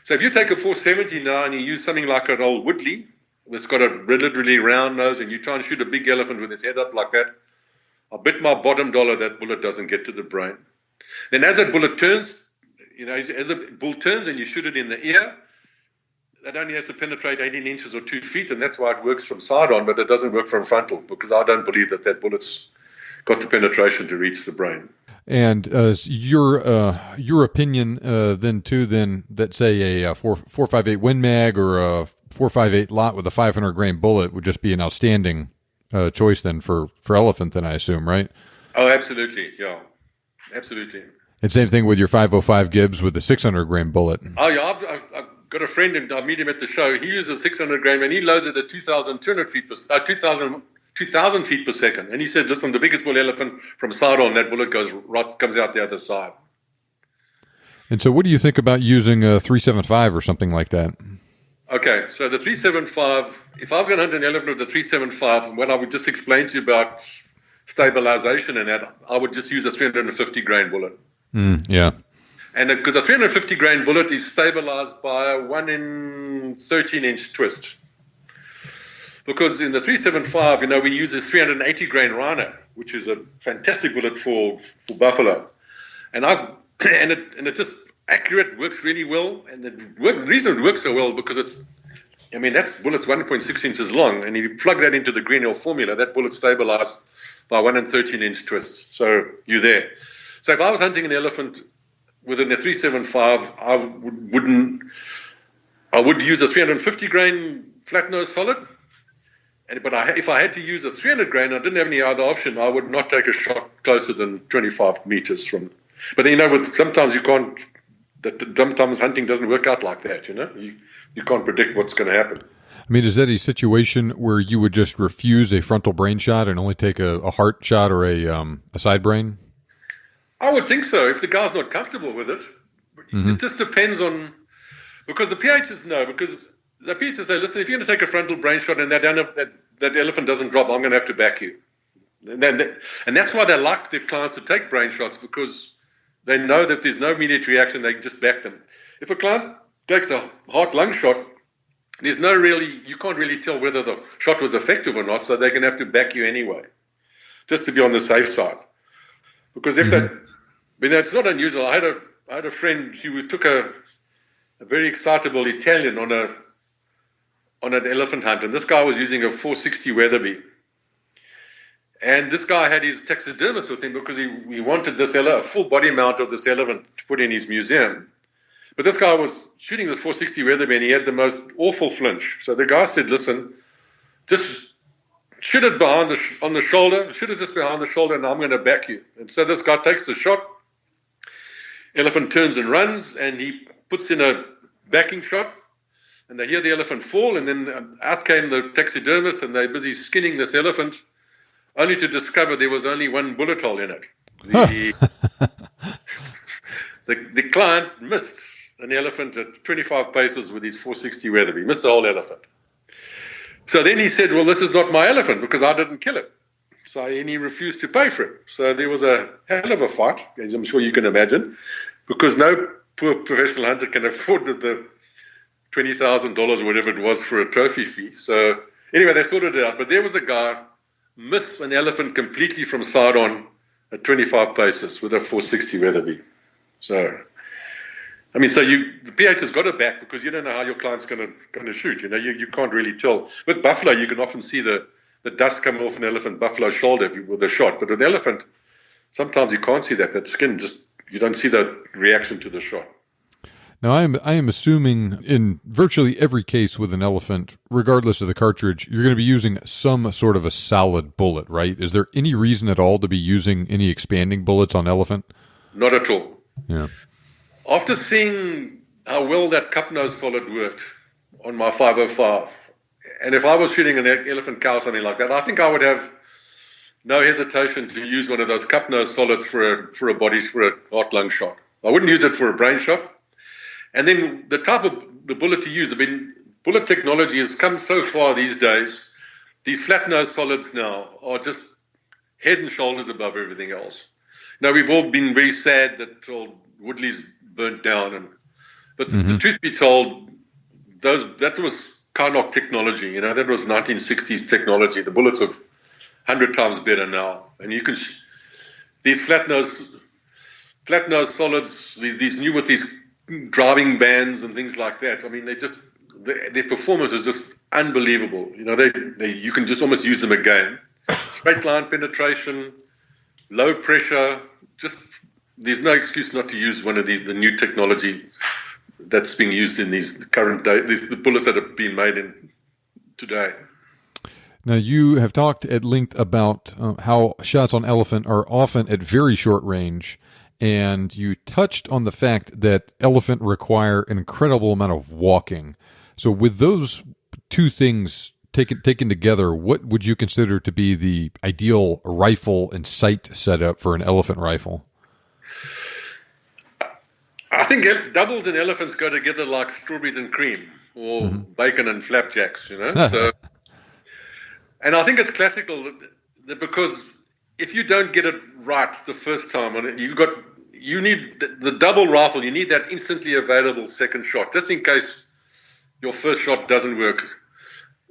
So if you take a 470 now and you use something like an old Woodley, that's got a relatively round nose, and you try and shoot a big elephant with its head up like that, I'll bet my bottom dollar that bullet doesn't get to the brain. Then as that bullet turns, as the bull turns and you shoot it in the ear, that only has to penetrate 18 inches or 2 feet, and that's why it works from side on, but it doesn't work from frontal, because I don't believe that bullet's got the penetration to reach the brain. And your opinion then that say a 458 Win Mag or a 458 lot with a 500 grain bullet would just be an outstanding choice then for elephant, then I assume, right? Oh, absolutely, yeah, absolutely. And same thing with your 505 Gibbs with the 600 grain bullet. Oh yeah, I've got a friend, and I meet him at the show. He uses 600 grain, and he loads it at 2,200 feet per 2,000 feet per second. And he said, listen, the biggest bull elephant from side on, that bullet comes out the other side. And so what do you think about using a 375 or something like that? Okay, so the 375, if I was going to hunt an elephant with the 375, what I would just explain to you about stabilization and that, I would just use a 350 grain bullet. Yeah. And because a 350 grain bullet is stabilized by a 1 in 13 inch twist. Because in the 375, we use this 380 grain rhino, which is a fantastic bullet for buffalo. And it's just accurate, works really well. And the reason it works so well because that's bullet's 1.6 inches long. And if you plug that into the Greenhill formula, that bullet's stabilized by 1 in 13 inch twists. So you're there. So if I was hunting an elephant within a 375, I would use a 350 grain flat nose solid. But if I had to use a 300 grain, I didn't have any other option. I would not take a shot closer than 25 meters from. But then sometimes you can't. Sometimes hunting doesn't work out like that. You can't predict what's going to happen. I mean, is that a situation where you would just refuse a frontal brain shot and only take a heart shot or a side brain? I would think so, if the guy's not comfortable with it. It just depends on, because the PHs know, because the PHs say, listen, if you're going to take a frontal brain shot and that elephant doesn't drop, I'm going to have to back you. And that's why they like their clients to take brain shots, because they know that there's no immediate reaction, they just back them. If a client takes a heart-lung shot, you can't really tell whether the shot was effective or not, so they're going to have to back you anyway, just to be on the safe side. Because if it's not unusual. I had a friend who took a very excitable Italian on an elephant hunt, and this guy was using a 460 Weatherby. And this guy had his taxidermist with him because he wanted a full body mount of this elephant to put in his museum. But this guy was shooting this 460 Weatherby, and he had the most awful flinch. So the guy said, listen, just shoot it on the shoulder, shoot it just behind the shoulder, and I'm going to back you. And so this guy takes the shot, elephant turns and runs, and he puts in a backing shot, and they hear the elephant fall, and then out came the taxidermist, and they're busy skinning this elephant, only to discover there was only one bullet hole in it. The client missed an elephant at 25 paces with his 460 Weatherby, missed the whole elephant. So then he said, well, this is not my elephant because I didn't kill it. And he refused to pay for it. So there was a hell of a fight, as I'm sure you can imagine, because no poor professional hunter can afford the $20,000 or whatever it was for a trophy fee. So anyway, they sorted it out. But there was a guy miss an elephant completely from side on at 25 paces with a 460 Weatherby. So the PH has got it back because you don't know how your client's going to shoot. You can't really tell. With buffalo, you can often see the dust come off an elephant buffalo shoulder with a shot. But with elephant, sometimes you can't see that. That skin just you don't see that reaction to the shot. Now, I am assuming in virtually every case with an elephant, regardless of the cartridge, you're going to be using some sort of a solid bullet, right? Is there any reason at all to be using any expanding bullets on elephant? Not at all. Yeah. After seeing how well that cup nose solid worked on my 505, and if I was shooting an elephant cow or something like that, I think I would have no hesitation to use one of those cup nose solids for a heart lung shot. I wouldn't use it for a brain shot. And then the type of the bullet to use, I mean, bullet technology has come so far these days. These flat nose solids now are just head and shoulders above everything else. Now, we've all been very sad that old Woodley's burnt down, but the truth be told, that was Carnock technology. That was 1960s technology. The bullets are 100 times better now, and you can these flat nose solids, these new with these driving bands and things like that. I mean, their performance is just unbelievable. You can just almost use them again. Straight line penetration, low pressure. Just there's no excuse not to use one of the new technology that's being used in these current days. The bullets that have been made in today. Now, you have talked at length about how shots on elephant are often at very short range. And you touched on the fact that elephant require an incredible amount of walking. So with those two things taken together, what would you consider to be the ideal rifle and sight setup for an elephant rifle? I think doubles and elephants go together like strawberries and cream, or bacon and flapjacks, So, and I think it's classical that because if you don't get it right the first time, you need the double rifle. You need that instantly available second shot, just in case your first shot doesn't work.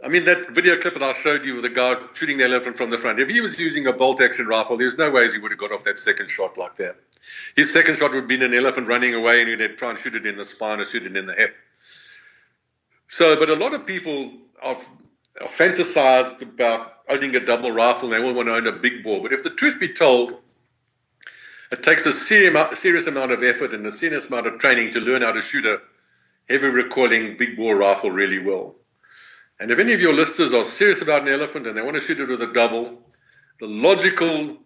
I mean, that video clip that I showed you with the guy shooting the elephant from the front, if he was using a bolt-action rifle, there's no ways he would have got off that second shot like that. His second shot would have been an elephant running away, and he'd try and shoot it in the spine or shoot it in the hip. So, but a lot of people are fantasized about owning a double rifle, and they all want to own a big bore. But if the truth be told, it takes a serious amount of effort and a serious amount of training to learn how to shoot a heavy recoiling big bore rifle really well. And if any of your listeners are serious about an elephant and they want to shoot it with a double, the logical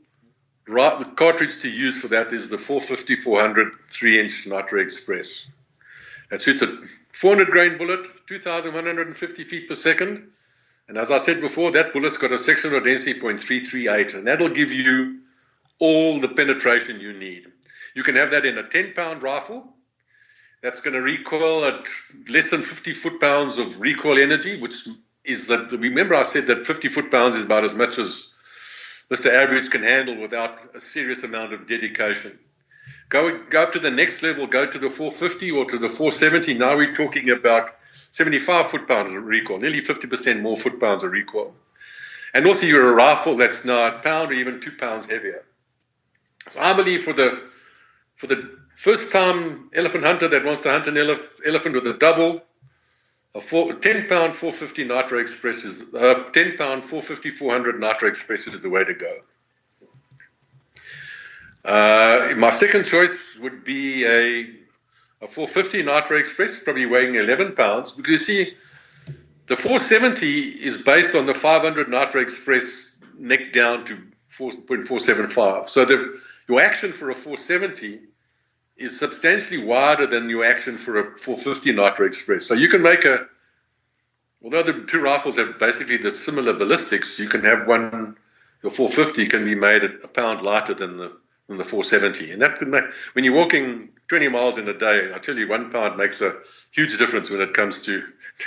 cartridge to use for that is the 450-400 3-inch Nitro Express. It shoots a 400 grain bullet, 2,150 feet per second. And as I said before, that bullet's got a sectional density 0.338, and that'll give you all the penetration you need. You can have that in a 10-pound rifle. That's going to recoil at less than 50 foot-pounds of recoil energy, which is remember I said that 50 foot-pounds is about as much as Mr. Average can handle without a serious amount of dedication. Go up to the next level, go to the 450 or to the 470. Now we're talking about 75 foot-pounds of recoil, nearly 50% more foot-pounds of recoil. And also you're a rifle that's now a pound or even 2 pounds heavier. So I believe for the first-time elephant hunter that wants to hunt an elephant with a double, a 10-pound 450 Nitro Express is 10-pound 450-400 Nitro Express is the way to go. My second choice would be a 450 Nitro Express, probably weighing 11 pounds, because you see, the 470 is based on the 500 Nitro Express neck down to 4.475. So your action for a 470 is substantially wider than your action for a 450 Nitro Express. So you can make although the two rifles have basically the similar ballistics, you can have your 450 can be made a pound lighter than the 470. And that could make, when you're walking 20 miles in a day, I tell you, 1 pound makes a huge difference when it comes to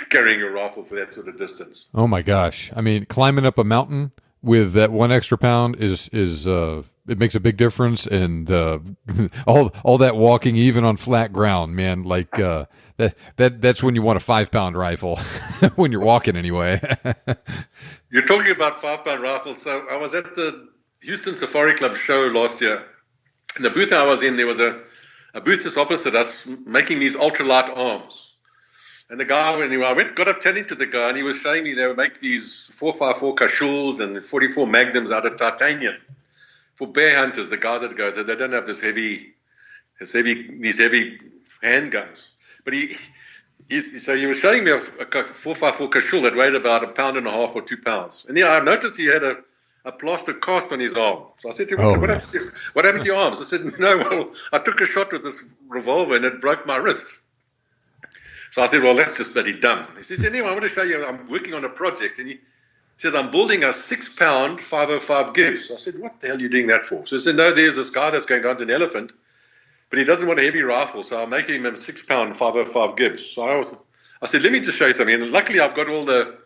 carrying a rifle for that sort of distance. Oh my gosh. I mean, climbing up a mountain with that 1 extra pound is it makes a big difference, and all that walking even on flat ground, man, like that's when you want a 5-pound rifle when you're walking anyway. You're talking about 5-pound rifles. So I was at the Houston Safari Club show last year. In the booth I was in, there was a booth just opposite us making these ultralight arms. And the guy, got up chatting to the guy, and he was showing me they would make these 454 Kashuls and 44 Magnums out of titanium for bear hunters, the guys that go there. They don't have this heavy these heavy handguns. But so he was showing me a 4.54 Kashul that weighed about 1.5 pounds or 2 pounds. And I noticed he had a plaster cast on his arm. So I said to him, what happened to your arms? I said, no, well, I took a shot with this revolver and it broke my wrist. So I said, well, that's just bloody dumb. He says, anyway, I want to show you, I'm working on a project. And he says, I'm building a 6-pound 505 Gibbs. I said, what the hell are you doing that for? So he said, no, there's this guy that's going down to an elephant, but he doesn't want a heavy rifle, so I'm making him a 6-pound 505 Gibbs. So I said, let me just show you something. And luckily, I've got all the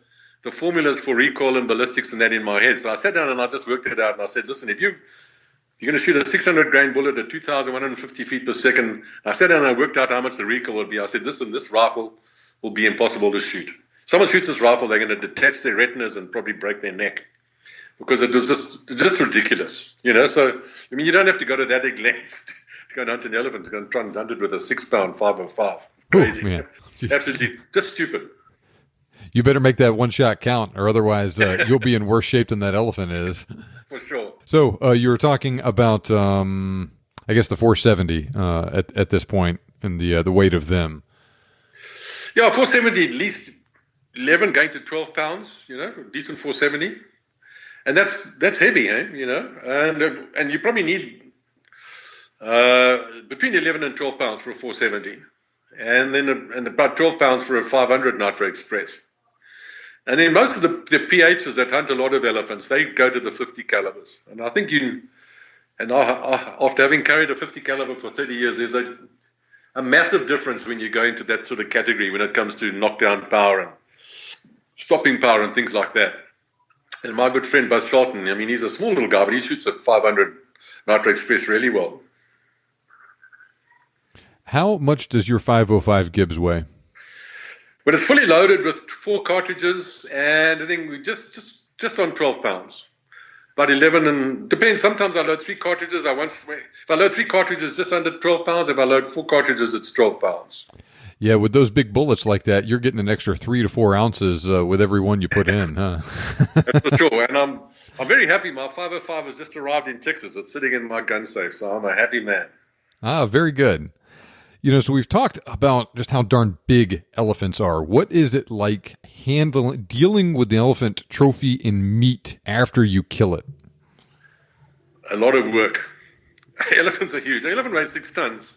formulas for recoil and ballistics and that in my head. So I sat down and I just worked it out. And I said, listen, if you're going to shoot a 600-grain bullet at 2,150 feet per second, I sat down and I worked out how much the recoil would be. I said, listen, this rifle will be impossible to shoot. Someone shoots this rifle, they're going to detach their retinas and probably break their neck, because it was just ridiculous, So, I mean, you don't have to go to that length to go and hunt an elephant, to go and try and hunt it with a 6-pound 505. Crazy. Ooh, man. Absolutely, just stupid. You better make that one shot count, or otherwise you'll be in worse shape than that elephant is. For sure. So you were talking about, I guess, the 470 at this point, and the weight of them. Yeah, 470 at least 11 going to 12 pounds. Decent 470, and that's heavy, And you probably need between 11 and 12 pounds for a 470, and then about 12 pounds for a 500 Nitro Express. And then most of the PHs that hunt a lot of elephants, they go to the 50 calibers. And I think after having carried a 50 caliber for 30 years, there's a massive difference when you go into that sort of category when it comes to knockdown power and stopping power and things like that. And my good friend Buzz Charlton, I mean, he's a small little guy, but he shoots a 500 Nitro Express really well. How much does your 505 Gibbs weigh? When it's fully loaded with 4 cartridges, and I think we just on 12 pounds, about 11, and depends. Sometimes I load 3 cartridges. If I load 3 cartridges, just under 12 pounds. If I load 4 cartridges, it's 12 pounds. Yeah, with those big bullets like that, you're getting an extra 3 to 4 ounces with every one you put in, huh? That's for sure. And I'm very happy. My 505 has just arrived in Texas. It's sitting in my gun safe, so I'm a happy man. Ah, very good. So we've talked about just how darn big elephants are. What is it like dealing with the elephant trophy in meat after you kill it? A lot of work. Elephants are huge. An elephant weighs 6 tons.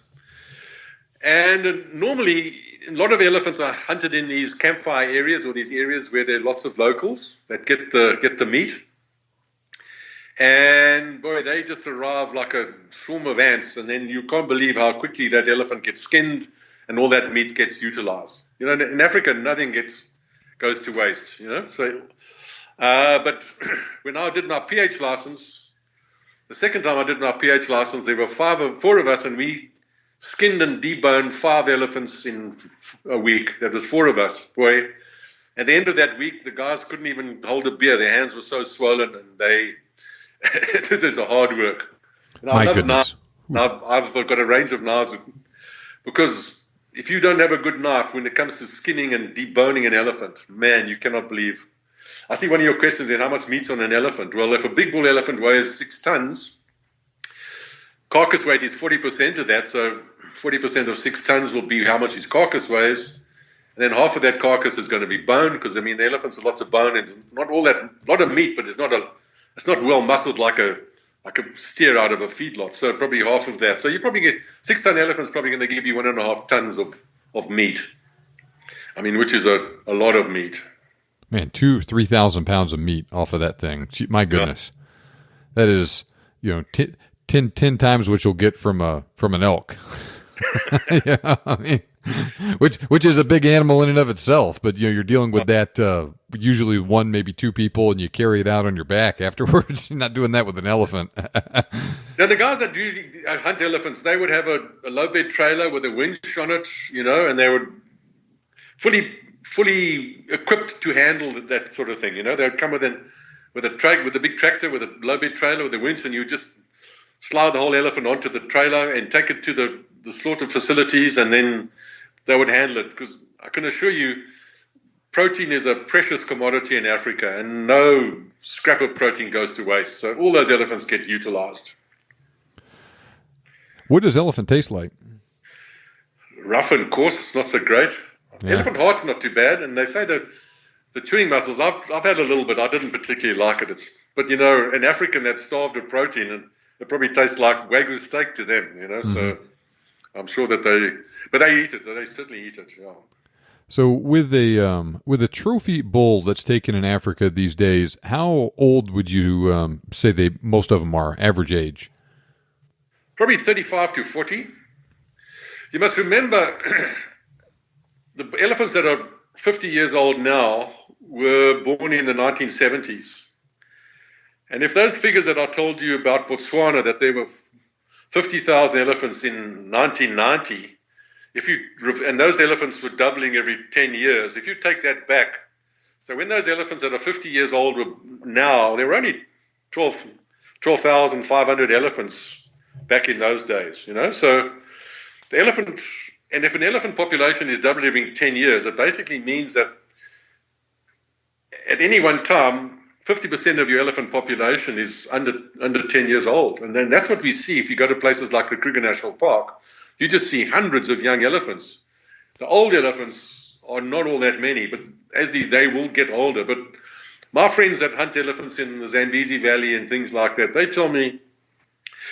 And normally, a lot of elephants are hunted in these campfire areas, or these areas where there are lots of locals that get the meat. And boy, they just arrive like a swarm of ants, and then you can't believe how quickly that elephant gets skinned and all that meat gets utilized. In Africa, nothing goes to waste. So, but when I did my PH license, the second time I did my PH license, there were 4 of us, and we skinned and deboned 5 elephants in a week. That was 4 of us, boy. At the end of that week, the guys couldn't even hold a beer. Their hands were so swollen, and it is a hard work. And My goodness. I've got a range of knives, because if you don't have a good knife when it comes to skinning and deboning an elephant, man, you cannot believe. I see one of your questions is how much meat's on an elephant. Well, if a big bull elephant weighs 6 tons, carcass weight is 40% of that. So 40% of 6 tons will be how much his carcass weighs. And then half of that carcass is going to be bone, because, I mean, the elephants have lots of bone, and it's not all that, lot of meat, but it's not well muscled like a steer out of a feedlot. So probably half of that. So you probably get 6-ton elephant's probably going to give you 1.5 tons of meat. I mean, which is a lot of meat. Man, 3,000 pounds of meat off of that thing. My goodness. Yeah. That is, 10 times what you'll get from an elk. Yeah, I mean, which is a big animal in and of itself, but you're dealing with that usually 1, maybe 2 people, and you carry it out on your back afterwards. You're not doing that with an elephant. Now, the guys that usually hunt elephants, they would have a low bed trailer with a winch on it, and they would fully equipped to handle that sort of thing. They would come with a big tractor with a low bed trailer with a winch, and you just slide the whole elephant onto the trailer and take it to the slaughter facilities, and then they would handle it. Because I can assure you, protein is a precious commodity in Africa, and no scrap of protein goes to waste. So all those elephants get utilized. What does elephant taste like? Rough and coarse, it's not so great. Yeah. Elephant heart's not too bad, and they say that the chewing mussels, I've had a little bit. I didn't particularly like it. But, an African that's starved of protein, and it probably tastes like Wagyu steak to them, so I'm sure that but they eat it. They certainly eat it, yeah. So with a trophy bull that's taken in Africa these days, how old would you say most of them are, average age? Probably 35 to 40. You must remember the elephants that are 50 years old now were born in the 1970s. And if those figures that I told you about Botswana, that there were 50,000 elephants in 1990, and those elephants were doubling every 10 years, if you take that back, so when those elephants that are 50 years old were now, there were only 12,500 elephants back in those days, So the elephant, and if an elephant population is doubling every 10 years, it basically means that at any one time, 50% of your elephant population is under 10 years old. And then that's what we see if you go to places like the Kruger National Park. You just see hundreds of young elephants. The old elephants are not all that many, but they will get older. But my friends that hunt elephants in the Zambezi Valley and things like that, they tell me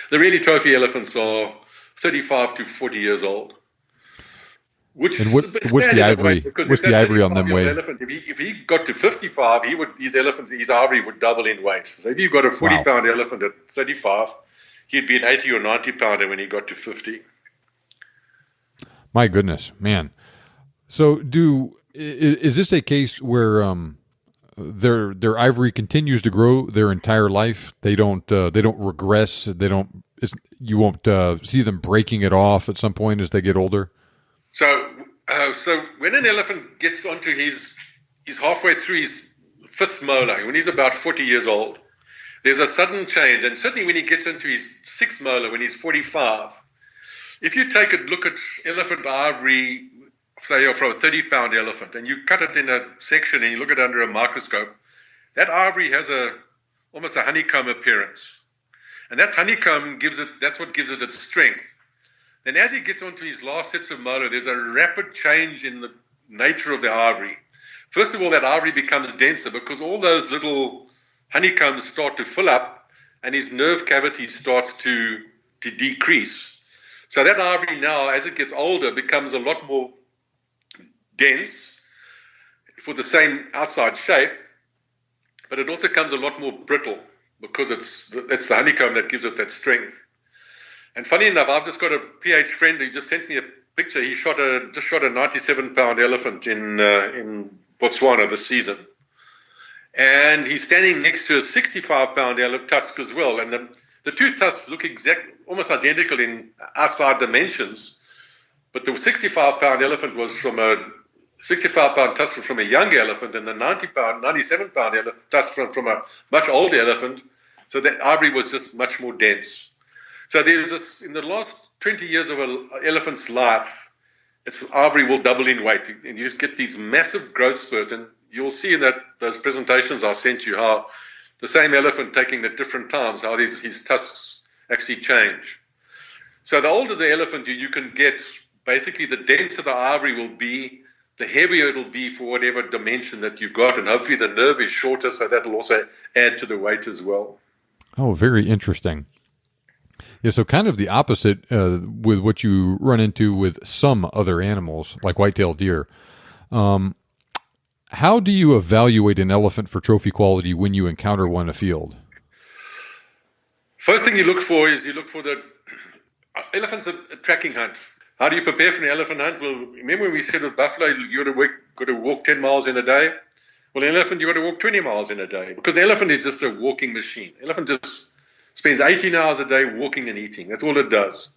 the really trophy elephants are 35 to 40 years old. What's the ivory? What's the ivory on them weigh? If he got to 55, his ivory would double in weight. So if you've got a 40-pound elephant at 35, he'd be an 80 or 90-pounder when he got to 50. My goodness, man. So is this a case where their ivory continues to grow their entire life? They don't regress. You won't see them breaking it off at some point as they get older. So when an elephant gets onto he's halfway through his fifth molar, when he's about 40 years old, there's a sudden change. And certainly when he gets into his sixth molar, when he's 45, if you take a look at elephant ivory, say from a 30-pound elephant, and you cut it in a section and you look at it under a microscope, that ivory has almost a honeycomb appearance. And that honeycomb that's what gives it its strength. Then as he gets onto his last sets of molar, there's a rapid change in the nature of the ivory. First of all, that ivory becomes denser because all those little honeycombs start to fill up and his nerve cavity starts to decrease. So that ivory now, as it gets older, becomes a lot more dense for the same outside shape, but it also becomes a lot more brittle because it's the honeycomb that gives it that strength. And funny enough, I've just got a PH friend who just sent me a picture. He just shot a 97-pound elephant in Botswana this season. And he's standing next to a 65-pound tusk as well. And the two tusks look almost identical in outside dimensions. But the 65-pound elephant was from a 65-pound tusk from a young elephant, and the 97-pound tusk from a much older elephant. So that ivory was just much more dense. So there's this, in the last 20 years of an elephant's life, its ivory will double in weight. And you just get these massive growth spurt. And you'll see in those presentations I sent you how the same elephant taking at different times, how his tusks actually change. So the older the elephant you can get, basically the denser the ivory will be, the heavier it'll be for whatever dimension that you've got. And hopefully the nerve is shorter, so that'll also add to the weight as well. Oh, very interesting. Yeah, so kind of the opposite with what you run into with some other animals, like white-tailed deer. How do you evaluate an elephant for trophy quality when you encounter one in a field? First thing you look for the elephant's a tracking hunt. How do you prepare for an elephant hunt? Well, remember we said with buffalo, you got to walk 10 miles in a day? Well, an elephant, you got to walk 20 miles in a day because the elephant is just a walking machine. The elephant just spends 18 hours a day walking and eating. That's all it does.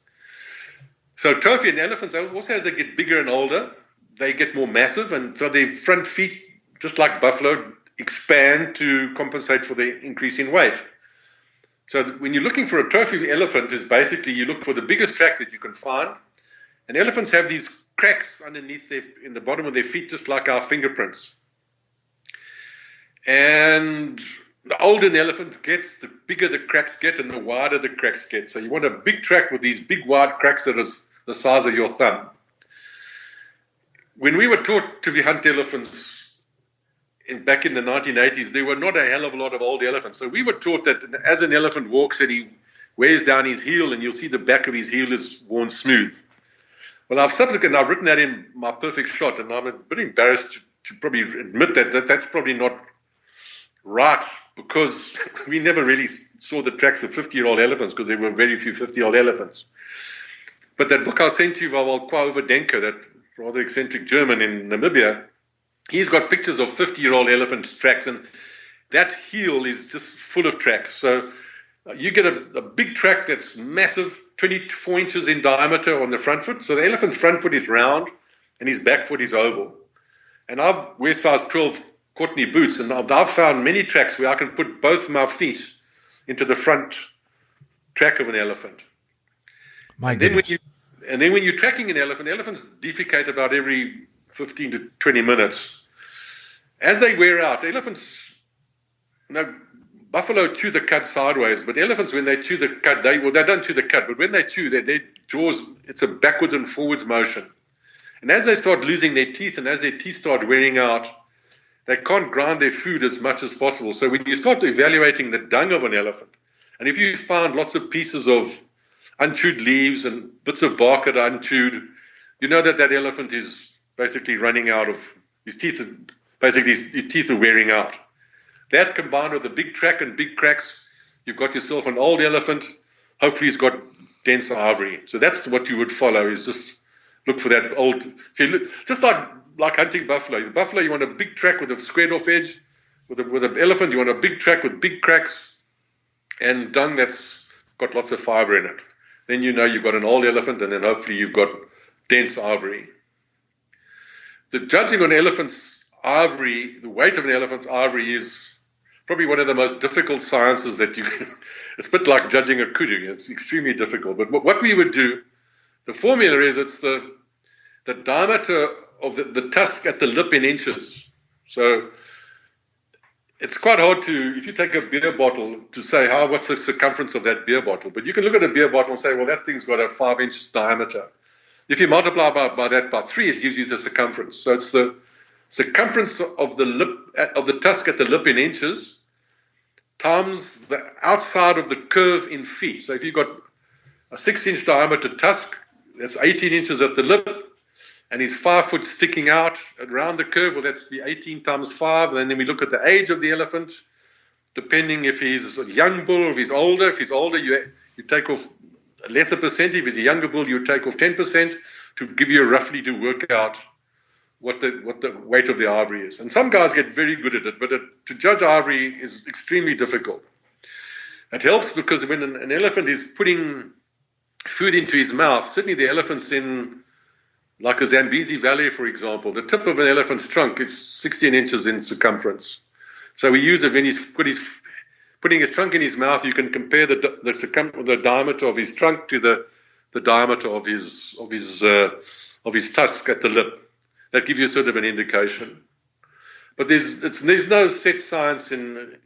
So trophy and elephants, also as they get bigger and older, they get more massive, and so their front feet, just like buffalo, expand to compensate for the increase in weight. So when you're looking for a trophy elephant, is basically you look for the biggest track that you can find. And elephants have these cracks underneath in the bottom of their feet, just like our fingerprints. And the older an elephant gets, the bigger the cracks get and the wider the cracks get. So you want a big track with these big wide cracks that is the size of your thumb. When we were taught to hunt elephants back in the 1980s, there were not a hell of a lot of old elephants. So we were taught that as an elephant walks and he wears down his heel, and you'll see the back of his heel is worn smooth. Well, I've written that in my perfect shot, and I'm a bit embarrassed to probably admit that that's probably not right, because we never really saw the tracks of 50-year-old elephants, because there were very few 50-year-old elephants. But that book I sent to you, Kwao Denker, that rather eccentric German in Namibia, he's got pictures of 50-year-old elephant tracks, and that heel is just full of tracks. So you get a big track that's massive, 24 inches in diameter on the front foot. So the elephant's front foot is round and his back foot is oval. And I wear size 12 Courtney boots, and I've found many tracks where I can put both my feet into the front track of an elephant. My goodness. And then when you're tracking an elephant, elephants defecate about every 15 to 20 minutes. As they wear out, elephants, buffalo chew the cud sideways, but elephants, when they chew the cud, they don't chew the cud, but when they chew, their jaws, it's a backwards and forwards motion. And as they start losing their teeth, and as their teeth start wearing out, they can't grind their food as much as possible. So when you start evaluating the dung of an elephant, and if you find lots of pieces of unchewed leaves and bits of bark that are unchewed, you know that elephant is basically running out of his teeth. Basically, his teeth are wearing out. That combined with a big track and big cracks, you've got yourself an old elephant. Hopefully he's got dense ivory. So that's what you would follow, is just look for that old. Just like hunting buffalo. The buffalo, you want a big track with a squared off edge. With an elephant, you want a big track with big cracks and dung that's got lots of fiber in it. Then you know you've got an old elephant, and then hopefully you've got dense ivory. The judging on elephant's ivory, the weight of an elephant's ivory, is probably one of the most difficult sciences that you can. It's a bit like judging a kudu. It's extremely difficult. But what we would do, the formula is it's the diameter of the tusk at the lip in inches. So it's quite hard to, if you take a beer bottle, to say what's the circumference of that beer bottle. But you can look at a beer bottle and say, well, that thing's got a 5-inch diameter. If you multiply by that by 3, it gives you the circumference. So it's the circumference of the lip of the tusk at the lip in inches times the outside of the curve in feet. So if you've got a 6-inch diameter tusk, that's 18 inches at the lip, and he's 5 foot sticking out around the curve, well, that's be 18 times 5. And then we look at the age of the elephant, depending if he's a young bull or if he's older. If he's older, you take off a lesser percentage. If he's a younger bull, you take off 10% to give you roughly to work out what the weight of the ivory is. And some guys get very good at it, but to judge ivory is extremely difficult. It helps because when an elephant is putting food into his mouth, certainly the elephants in, like a Zambezi Valley, for example, the tip of an elephant's trunk is 16 inches in circumference. So we use it when he's putting his trunk in his mouth. You can compare the diameter of his trunk to the diameter of his tusk at the lip. That gives you sort of an indication. But there's no set science in.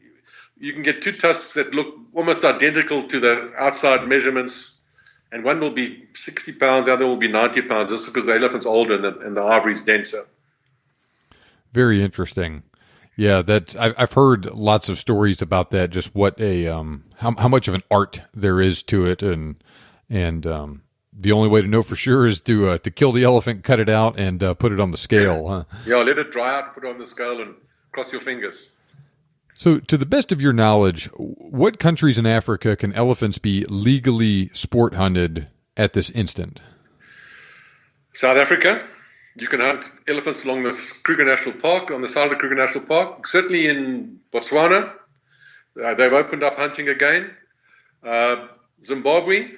You can get 2 tusks that look almost identical to the outside measurements, and one will be 60 pounds, the other will be 90 pounds, just because the elephant's older and the ivory's denser. Very interesting. Yeah, I've heard lots of stories about that. Just what how much of an art there is to it, and the only way to know for sure is to kill the elephant, cut it out, and put it on the scale. Huh? Yeah, let it dry out, put it on the scale, and cross your fingers. So, to the best of your knowledge, what countries in Africa can elephants be legally sport hunted at this instant? South Africa. You can hunt elephants along the Kruger National Park, on the side of the Kruger National Park. Certainly in Botswana, they've opened up hunting again. Zimbabwe,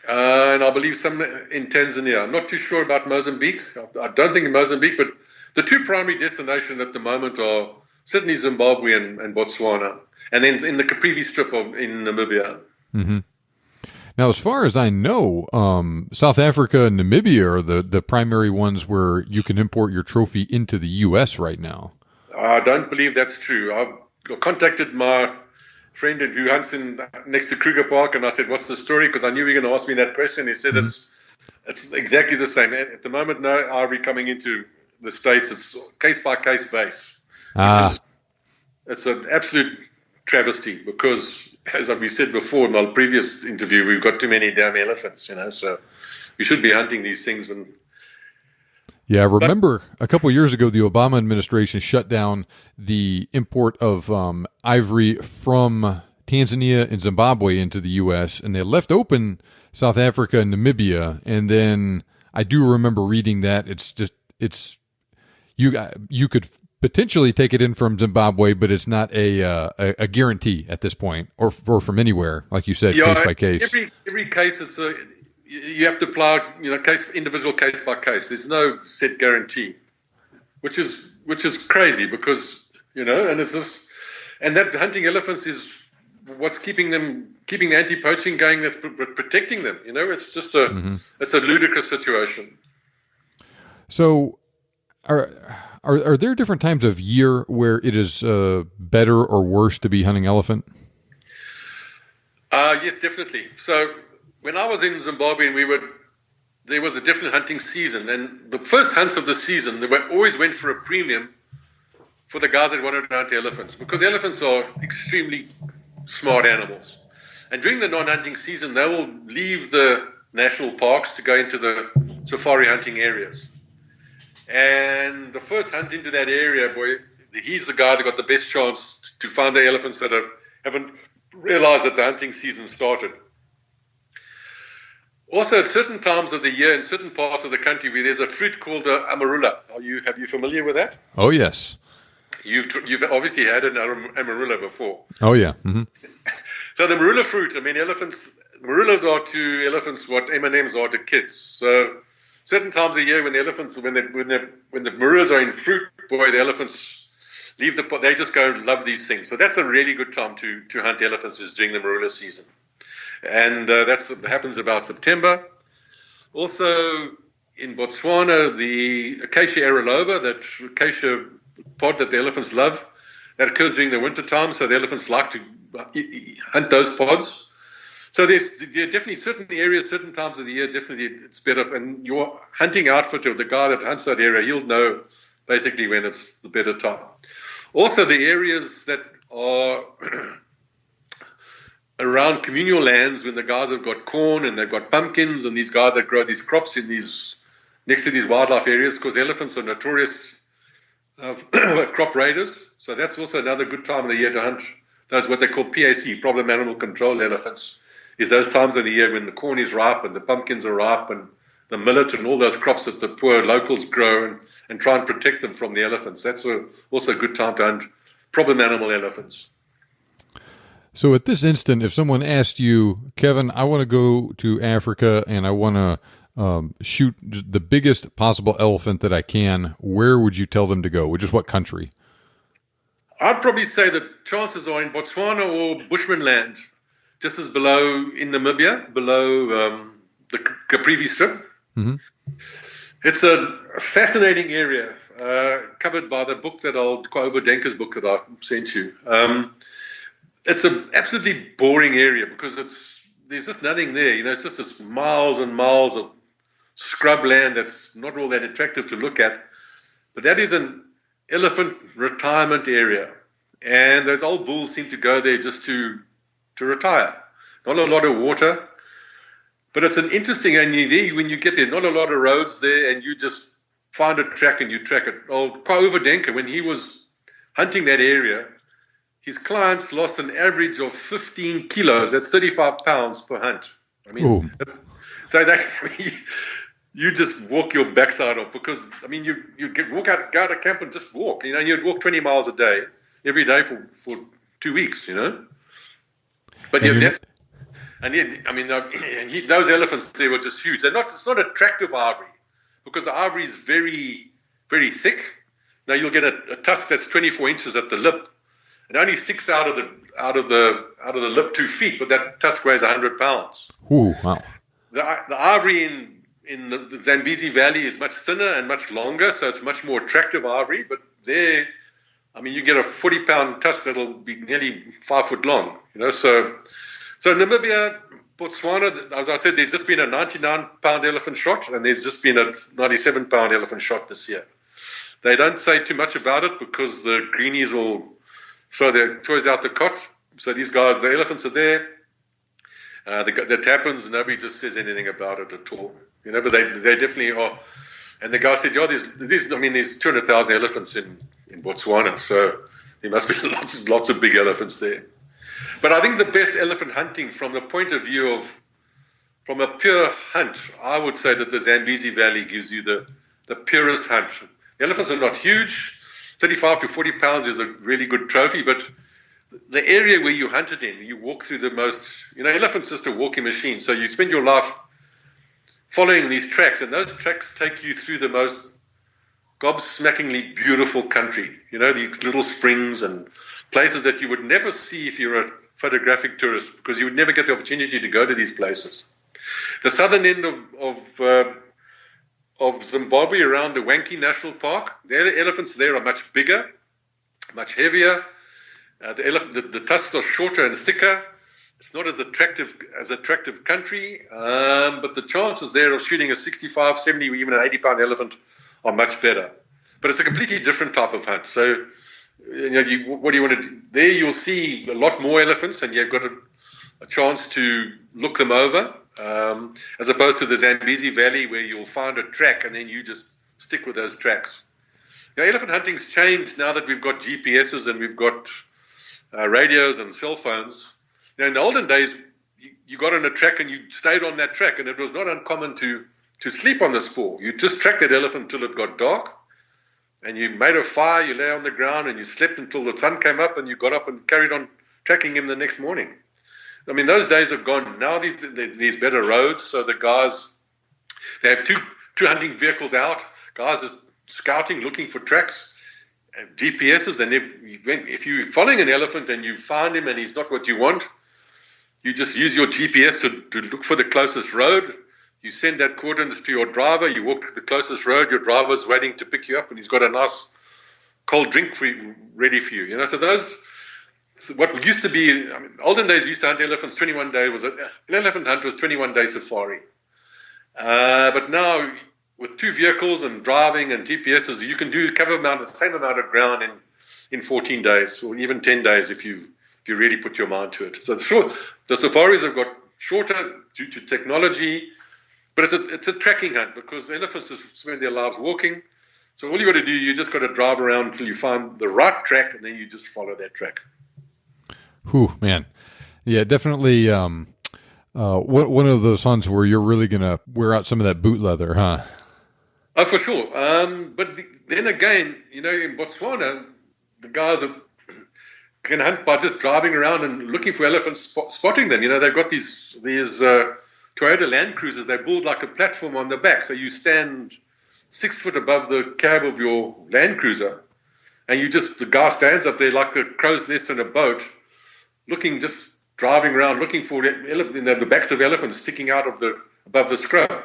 and I believe some in Tanzania. I'm not too sure about Mozambique. I don't think in Mozambique, but the 2 primary destinations at the moment are certainly Zimbabwe and Botswana, and then in the Caprivi Strip in Namibia. Mm-hmm. Now, as far as I know, South Africa and Namibia are the primary ones where you can import your trophy into the U.S. right now. I don't believe that's true. contacted my friend who hunts next to Kruger Park, and I said, "What's the story?" Because I knew you were going to ask me that question. He said, "It's exactly the same. At the moment, no ivory coming into the States. It's case-by-case base. It's an absolute travesty because, as we said before in my previous interview, we've got too many damn elephants, so we should be hunting these things when." Yeah, I remember a couple of years ago, the Obama administration shut down the import of ivory from Tanzania and Zimbabwe into the U.S., and they left open South Africa and Namibia. And then I do remember reading that you could potentially take it in from Zimbabwe, but it's not a guarantee at this point, or from anywhere, like you said, case by case. Every case, you have to apply, individual case by case. There's no set guarantee, which is crazy because and it's just, and that hunting elephants is what's keeping the anti-poaching going. That's protecting them. It's just it's a ludicrous situation. So, are there different times of year where it is better or worse to be hunting elephant? Yes, definitely. So when I was in Zimbabwe, there was a different hunting season, and the first hunts of the season, they always went for a premium for the guys that wanted to hunt elephants, because elephants are extremely smart animals. And during the non-hunting season, they will leave the national parks to go into the safari hunting areas. And the first hunt into that area, he's the guy that got the best chance to find the elephants that haven't realized that the hunting season started. Also, at certain times of the year in certain parts of the country, where there's a fruit called amarula. Have you familiar with that? Oh, yes. You've obviously had an amarula before. Oh, yeah. Mm-hmm. So the marula fruit, marulas are to elephants what M&Ms are to kids. So certain times of year when the elephants, when the marulas are in fruit, the elephants leave they just go and love these things. So that's a really good time to hunt elephants, is during the marula season. And that happens about September. Also, in Botswana, the Acacia aeroloba, that acacia pod that the elephants love, that occurs during the winter time, so the elephants like to hunt those pods. So there are definitely certain areas, certain times of the year, definitely it's better. And your hunting outfitter, the guy that hunts that area, he'll know basically when it's the better time. Also, the areas that are around communal lands, when the guys have got corn and they've got pumpkins, and these guys that grow these crops next to these wildlife areas, because elephants are notorious crop raiders. So that's also another good time of the year to hunt those, what they call PAC, problem animal control elephants, is those times of the year when the corn is ripe and the pumpkins are ripe and the millet and all those crops that the poor locals grow, and try and protect them from the elephants. That's also a good time to hunt problem animal elephants. So at this instant, if someone asked you, Kevin, I want to go to Africa and I want to shoot the biggest possible elephant that I can, where would you tell them to go? Just what country? I'd probably say that chances are in Botswana or Bushman land, just as below in Namibia, below the Caprivi Strip. Mm-hmm. It's a fascinating area, covered by the book Over Denker's book that I sent you. It's an absolutely boring area because there's just nothing there. It's just this miles and miles of scrub land that's not all that attractive to look at. But that is an elephant retirement area. And those old bulls seem to go there just to retire. Not a lot of water. But it's an interesting, and when you get there, not a lot of roads there, and you just find a track and you track it. Over Denker, when he was hunting that area, his clients lost an average of 15 kilos. That's 35 pounds per hunt. You just walk your backside off, because you walk out, go to camp and just walk. You'd walk 20 miles a day every day for 2 weeks. But those elephants there were just huge. It's not attractive ivory, because the ivory is very, very thick. Now you'll get a tusk that's 24 inches at the lip. It only sticks out of the lip 2 feet, but that tusk weighs 100 pounds. Ooh, wow. The ivory in the Zambezi Valley is much thinner and much longer, so it's much more attractive ivory. But there, I mean, you get a 40-pound tusk that'll be nearly 5 foot long. So Namibia, Botswana, as I said, there's just been a 99-pound elephant shot, and there's just been a 97-pound elephant shot this year. They don't say too much about it because the greenies will throw their toys out the cot. So these guys, the elephants are there. That happens. Nobody just says anything about it at all. But they definitely are. And the guy said, there's 200,000 elephants in Botswana, so there must be lots of big elephants there. But I think the best elephant hunting from the point of view from a pure hunt, I would say that the Zambezi Valley gives you the purest hunt. The elephants are not huge. 35 to 40 pounds is a really good trophy, but the area where you hunt it in, you walk through the most, elephant's just a walking machine. So you spend your life following these tracks, and those tracks take you through the most gobsmackingly beautiful country. These little springs and places that you would never see if you're a photographic tourist, because you would never get the opportunity to go to these places. The southern end of Zimbabwe, around the Wankie National Park, the elephants there are much bigger, much heavier. The tusks are shorter and thicker. It's not as attractive country, but the chances there of shooting a 65, 70, or even an 80-pound elephant are much better. But it's a completely different type of hunt. So, what do you want to do? There you'll see a lot more elephants, and you've got a chance to look them over, as opposed to the Zambezi Valley, where you'll find a track and then you just stick with those tracks. Elephant hunting's changed now that we've got GPSs and we've got radios and cell phones. In the olden days, you got on a track and you stayed on that track, and it was not uncommon to sleep on the spoor. You just tracked that elephant until it got dark, and you made a fire, you lay on the ground, and you slept until the sun came up, and you got up and carried on tracking him the next morning. I mean, those days are gone. Now these better roads, so the guys, they have two hunting vehicles out. Guys are scouting, looking for tracks, GPSs, and if you're following an elephant and you find him and he's not what you want, you just use your GPS to look for the closest road. You send that coordinates to your driver. You walk to the closest road. Your driver's waiting to pick you up, and he's got a nice cold drink ready for you. So what used to be, olden days we used to hunt elephants. 21 day an elephant hunt was 21-day safari. But now with two vehicles and driving and GPSs, you can cover the same amount of ground in 14 days or even 10 days if you really put your mind to it. So the safaris have got shorter due to technology, but it's a tracking hunt because elephants spend their lives walking. So all you got to do, you just got to drive around until you find the right track, and then you just follow that track. Whew, man. Yeah, definitely one of those hunts where you're really going to wear out some of that boot leather, huh? Oh, for sure. But then again, in Botswana, the guys can hunt by just driving around and looking for elephants, spotting them. They've got these Toyota Land Cruisers. They build like a platform on the back, so you stand 6 foot above the cab of your Land Cruiser, and the guy stands up there like a crow's nest in a boat, just driving around, looking for the backs of elephants sticking out above the scrub.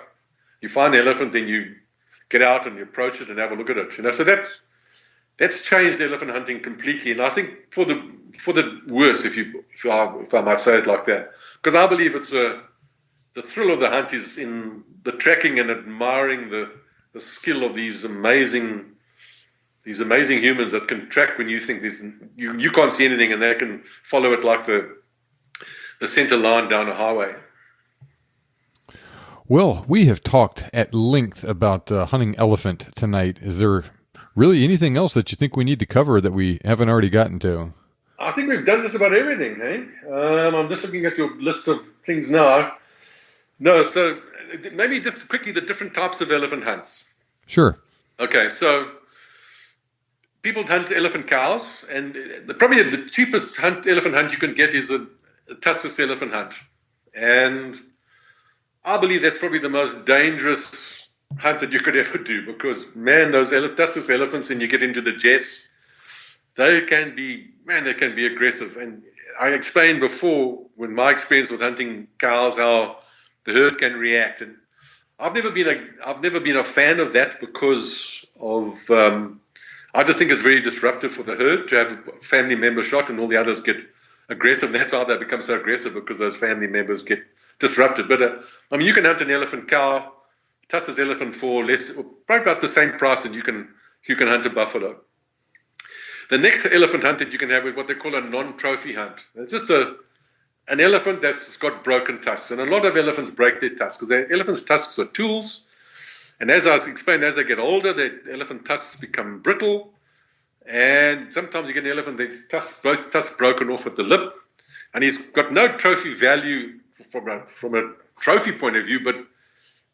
You find the elephant, then you get out and you approach it and have a look at it. So that's changed elephant hunting completely, and I think for the worse, if I might say it like that, because I believe the thrill of the hunt is in the tracking and admiring the skill of these amazing humans that can track when you think you can't see anything, and they can follow it like the center line down a highway. Well, we have talked at length about hunting elephant tonight. Is there really anything else that you think we need to cover that we haven't already gotten to? I think we've done just about everything, hey? I'm just looking at your list of things now. No, so maybe just quickly the different types of elephant hunts. Sure. Okay, so people hunt elephant cows, and probably the cheapest elephant hunt you can get is a tuskless elephant hunt. And I believe that's probably the most dangerous hunt that you could ever do, because, man, those tuskless elephants, and you get into the jess, they can be aggressive. And I explained before, with my experience with hunting cows, how the herd can react. And I've never been a fan of that because of I just think it's very disruptive for the herd to have a family member shot and all the others get aggressive. And that's why they become so aggressive, because those family members get disrupted. But you can hunt an elephant cow, tuss's elephant for less, probably about the same price, and you can hunt a buffalo. The next elephant hunt that you can have is what they call a non-trophy hunt. It's just an elephant that's got broken tusks, and a lot of elephants break their tusks because the elephant's tusks are tools. And as I explained, as they get older, the elephant tusks become brittle, and sometimes you get an elephant that's both tusks broken off at the lip, and he's got no trophy value from a trophy point of view, but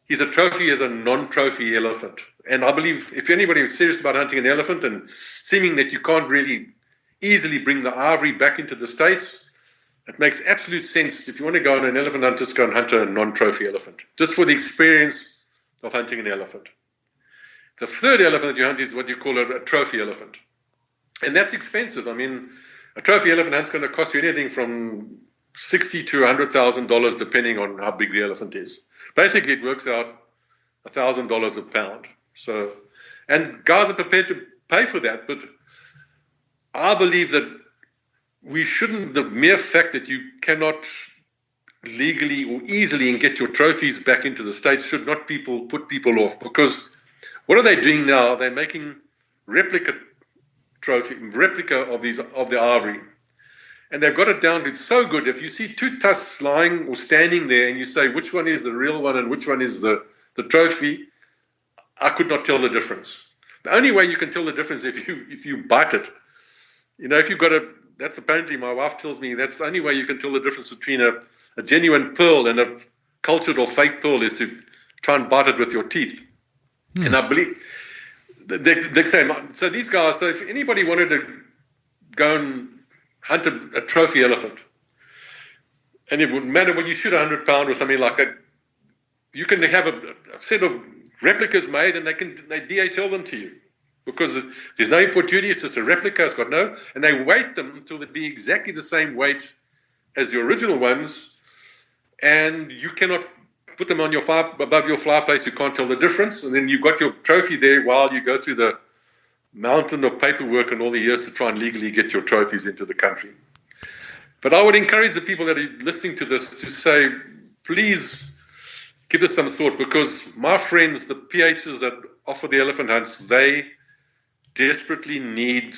he's a trophy as a non-trophy elephant. And I believe if anybody is serious about hunting an elephant, and seeming that you can't really easily bring the ivory back into the States, it makes absolute sense. If you want to go on an elephant hunt, just go and hunt a non-trophy elephant, just for the experience of hunting an elephant. The third elephant that you hunt is what you call a trophy elephant. And that's expensive. I mean, a trophy elephant hunt's going to cost you anything from $60,000 to $100,000, depending on how big the elephant is. Basically, it works out $1,000 a pound. So, and guys are prepared to pay for that. But I believe that we shouldn't, the mere fact that you cannot legally or easily and get your trophies back into the States should not put people off. Because what are they doing now? They're making replica of the ivory. And they've got it down to, it's so good. If you see two tusks lying or standing there and you say which one is the real one and which one is the trophy, I could not tell the difference. The only way you can tell the difference if you bite it. If you've got that's apparently, my wife tells me, that's the only way you can tell the difference between a genuine pearl and a cultured or fake pearl is to try and bite it with your teeth. And I believe they say, so these guys, so if anybody wanted to go and hunt a trophy elephant, and it wouldn't matter when you shoot 100-pound or something like that, you can have a set of replicas made, and they DHL them to you, because there's no import duty. It's just a replica. It's got no, and they weight them until they be exactly the same weight as the original ones, and you cannot put them on above your fireplace. You can't tell the difference, and then you've got your trophy there while you go through the mountain of paperwork and all the years to try and legally get your trophies into the country. But I would encourage the people that are listening to this to say, please give this some thought, because my friends, the PHs that offer the elephant hunts, they desperately need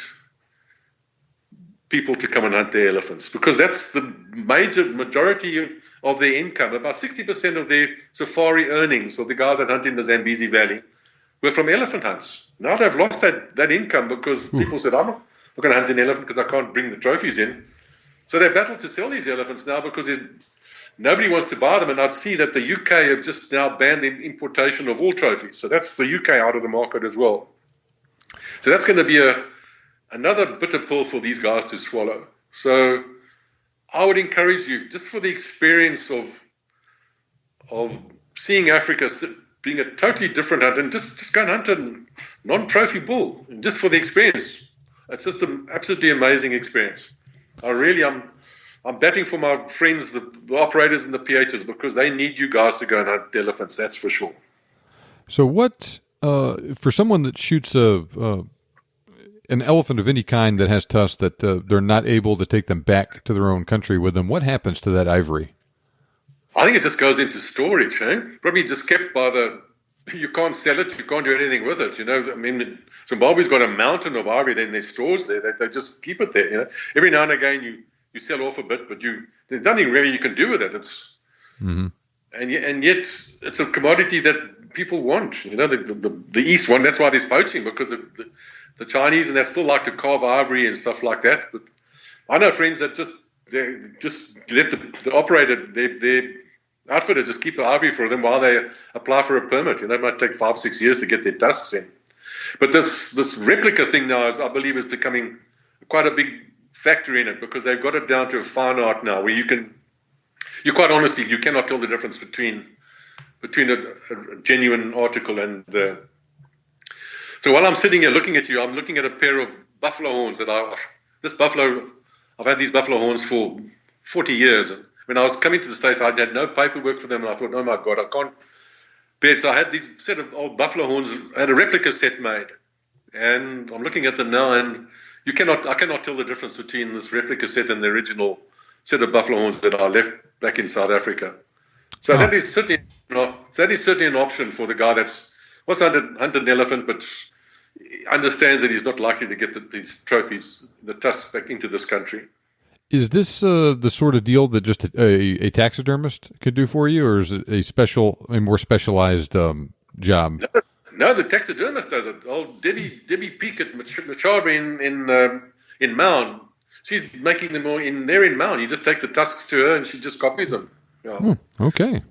people to come and hunt their elephants, because that's the majority of their income. About 60% of their safari earnings, or the guys that hunt in the Zambezi Valley, were from elephant hunts. Now they've lost that income because people said, I'm not going to hunt an elephant because I can't bring the trophies in. So they battle to sell these elephants now because nobody wants to buy them. And I'd see that the UK have just now banned the importation of all trophies. So that's the UK out of the market as well. So that's going to be another bitter pill for these guys to swallow. So I would encourage you, just for the experience of seeing Africa being a totally different hunt, and just go and hunt a non-trophy bull, and just for the experience. It's just an absolutely amazing experience. I'm betting for my friends, the operators and the PHs, because they need you guys to go and hunt elephants, that's for sure. So what, for someone that shoots an elephant of any kind that has tusks that they're not able to take them back to their own country with them, what happens to that ivory? I think it just goes into storage, Probably just kept you can't sell it, you can't do anything with it, I mean, Zimbabwe's got a mountain of ivory in their stores there, they just keep it there, Every now and again you sell off a bit, but there's nothing really you can do with it. It's and yet it's a commodity that people want, the East one. That's why there's poaching, because the Chinese and they still like to carve ivory and stuff like that. But I know friends that just let the operator, their outfitter, just keep the ivory for them while they apply for a permit. It might take 5-6 years to get their tusks in. But this replica thing now I believe is becoming quite a big factor in it, because they've got it down to a fine art now, where you quite honestly, you cannot tell the difference between a genuine article and so while I'm sitting here looking at you, I'm looking at a pair of buffalo horns I've had these buffalo horns for 40 years. And when I was coming to the States, I had no paperwork for them, and I thought, oh my God, I can't bear it. So I had these set of old buffalo horns, I had a replica set made. And I'm looking at them now, and I cannot tell the difference between this replica set and the original set of buffalo horns that I left back in South Africa. So that is certainly an option for the guy that's hunted an elephant, but understands that he's not likely to get these trophies, the tusks, back into this country. Is this the sort of deal that just a taxidermist could do for you, or is it a more specialized job? No, the taxidermist does it. Old Debbie Peake at Machaba in Mound. She's making them all in Mound. You just take the tusks to her, and she just copies them. Yeah. Okay.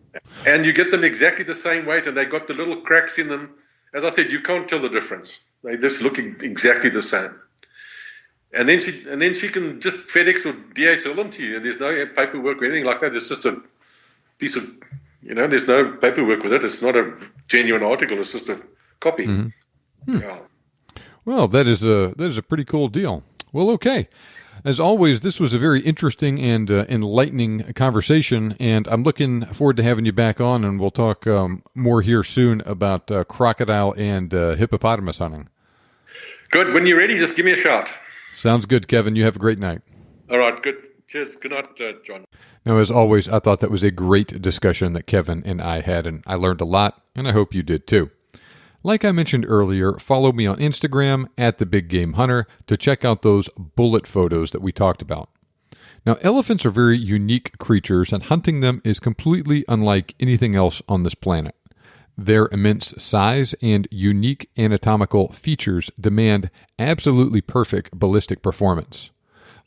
And you get them exactly the same weight, and they got the little cracks in them. As I said, you can't tell the difference. They just look exactly the same. And then she can just FedEx or DHL them to you, and there's no paperwork or anything like that. It's just a piece of, there's no paperwork with it. It's not a genuine article. It's just a copy. Mm-hmm. Yeah. Well, that is a pretty cool deal. Well, okay. As always, this was a very interesting and enlightening conversation, and I'm looking forward to having you back on, and we'll talk more here soon about crocodile and hippopotamus hunting. Good. When you're ready, just give me a shout. Sounds good, Kevin. You have a great night. All right. Good. Cheers. Good night, John. Now, as always, I thought that was a great discussion that Kevin and I had, and I learned a lot, and I hope you did too. Like I mentioned earlier, follow me on Instagram @TheBigGameHunter to check out those bullet photos that we talked about. Now, elephants are very unique creatures, and hunting them is completely unlike anything else on this planet. Their immense size and unique anatomical features demand absolutely perfect ballistic performance.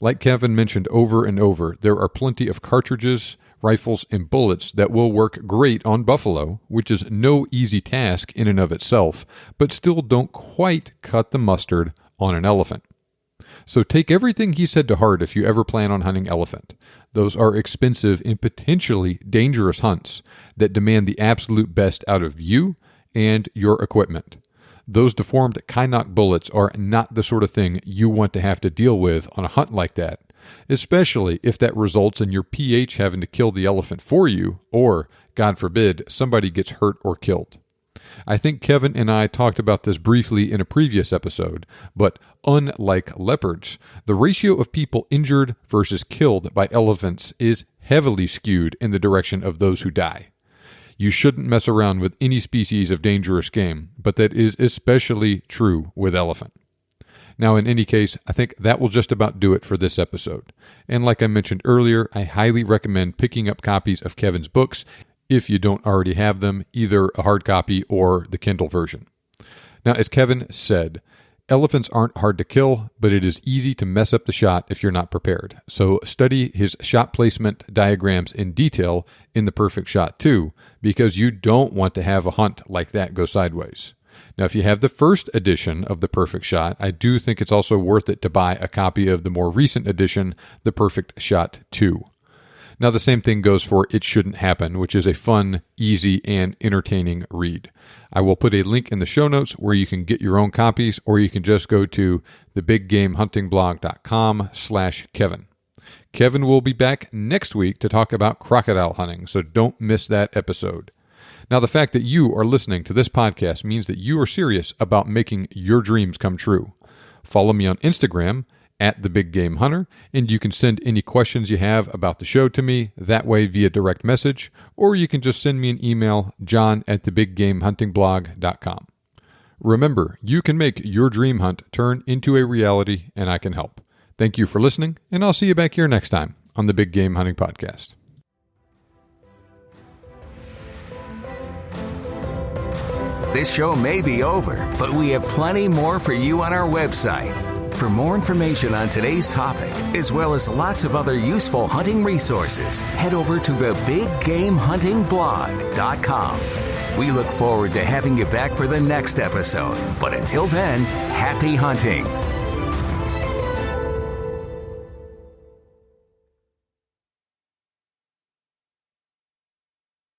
Like Kevin mentioned over and over, there are plenty of cartridges, rifles, and bullets that will work great on buffalo, which is no easy task in and of itself, but still don't quite cut the mustard on an elephant. So take everything he said to heart if you ever plan on hunting elephant. Those are expensive and potentially dangerous hunts that demand the absolute best out of you and your equipment. Those deformed Kynoch bullets are not the sort of thing you want to have to deal with on a hunt like that, especially if that results in your PH having to kill the elephant for you, or, God forbid, somebody gets hurt or killed. I think Kevin and I talked about this briefly in a previous episode, but unlike leopards, the ratio of people injured versus killed by elephants is heavily skewed in the direction of those who die. You shouldn't mess around with any species of dangerous game, but that is especially true with elephant. Now, in any case, I think that will just about do it for this episode. And like I mentioned earlier, I highly recommend picking up copies of Kevin's books if you don't already have them, either a hard copy or the Kindle version. Now, as Kevin said, elephants aren't hard to kill, but it is easy to mess up the shot if you're not prepared. So study his shot placement diagrams in detail in The Perfect Shot 2, because you don't want to have a hunt like that go sideways. Now, if you have the first edition of The Perfect Shot, I do think it's also worth it to buy a copy of the more recent edition, The Perfect Shot 2. Now, the same thing goes for It Shouldn't Happen, which is a fun, easy, and entertaining read. I will put a link in the show notes where you can get your own copies, or you can just go to thebiggamehuntingblog.com/Kevin. Kevin will be back next week to talk about crocodile hunting, so don't miss that episode. Now, the fact that you are listening to this podcast means that you are serious about making your dreams come true. Follow me on Instagram @TheBigGameHunter, and you can send any questions you have about the show to me that way via direct message, or you can just send me an email, john@thebiggamehuntingblog.com. Remember, you can make your dream hunt turn into a reality, and I can help. Thank you for listening, and I'll see you back here next time on the Big Game Hunting Podcast. This show may be over, but we have plenty more for you on our website. For more information on today's topic, as well as lots of other useful hunting resources, head over to thebiggamehuntingblog.com. We look forward to having you back for the next episode. But until then, happy hunting.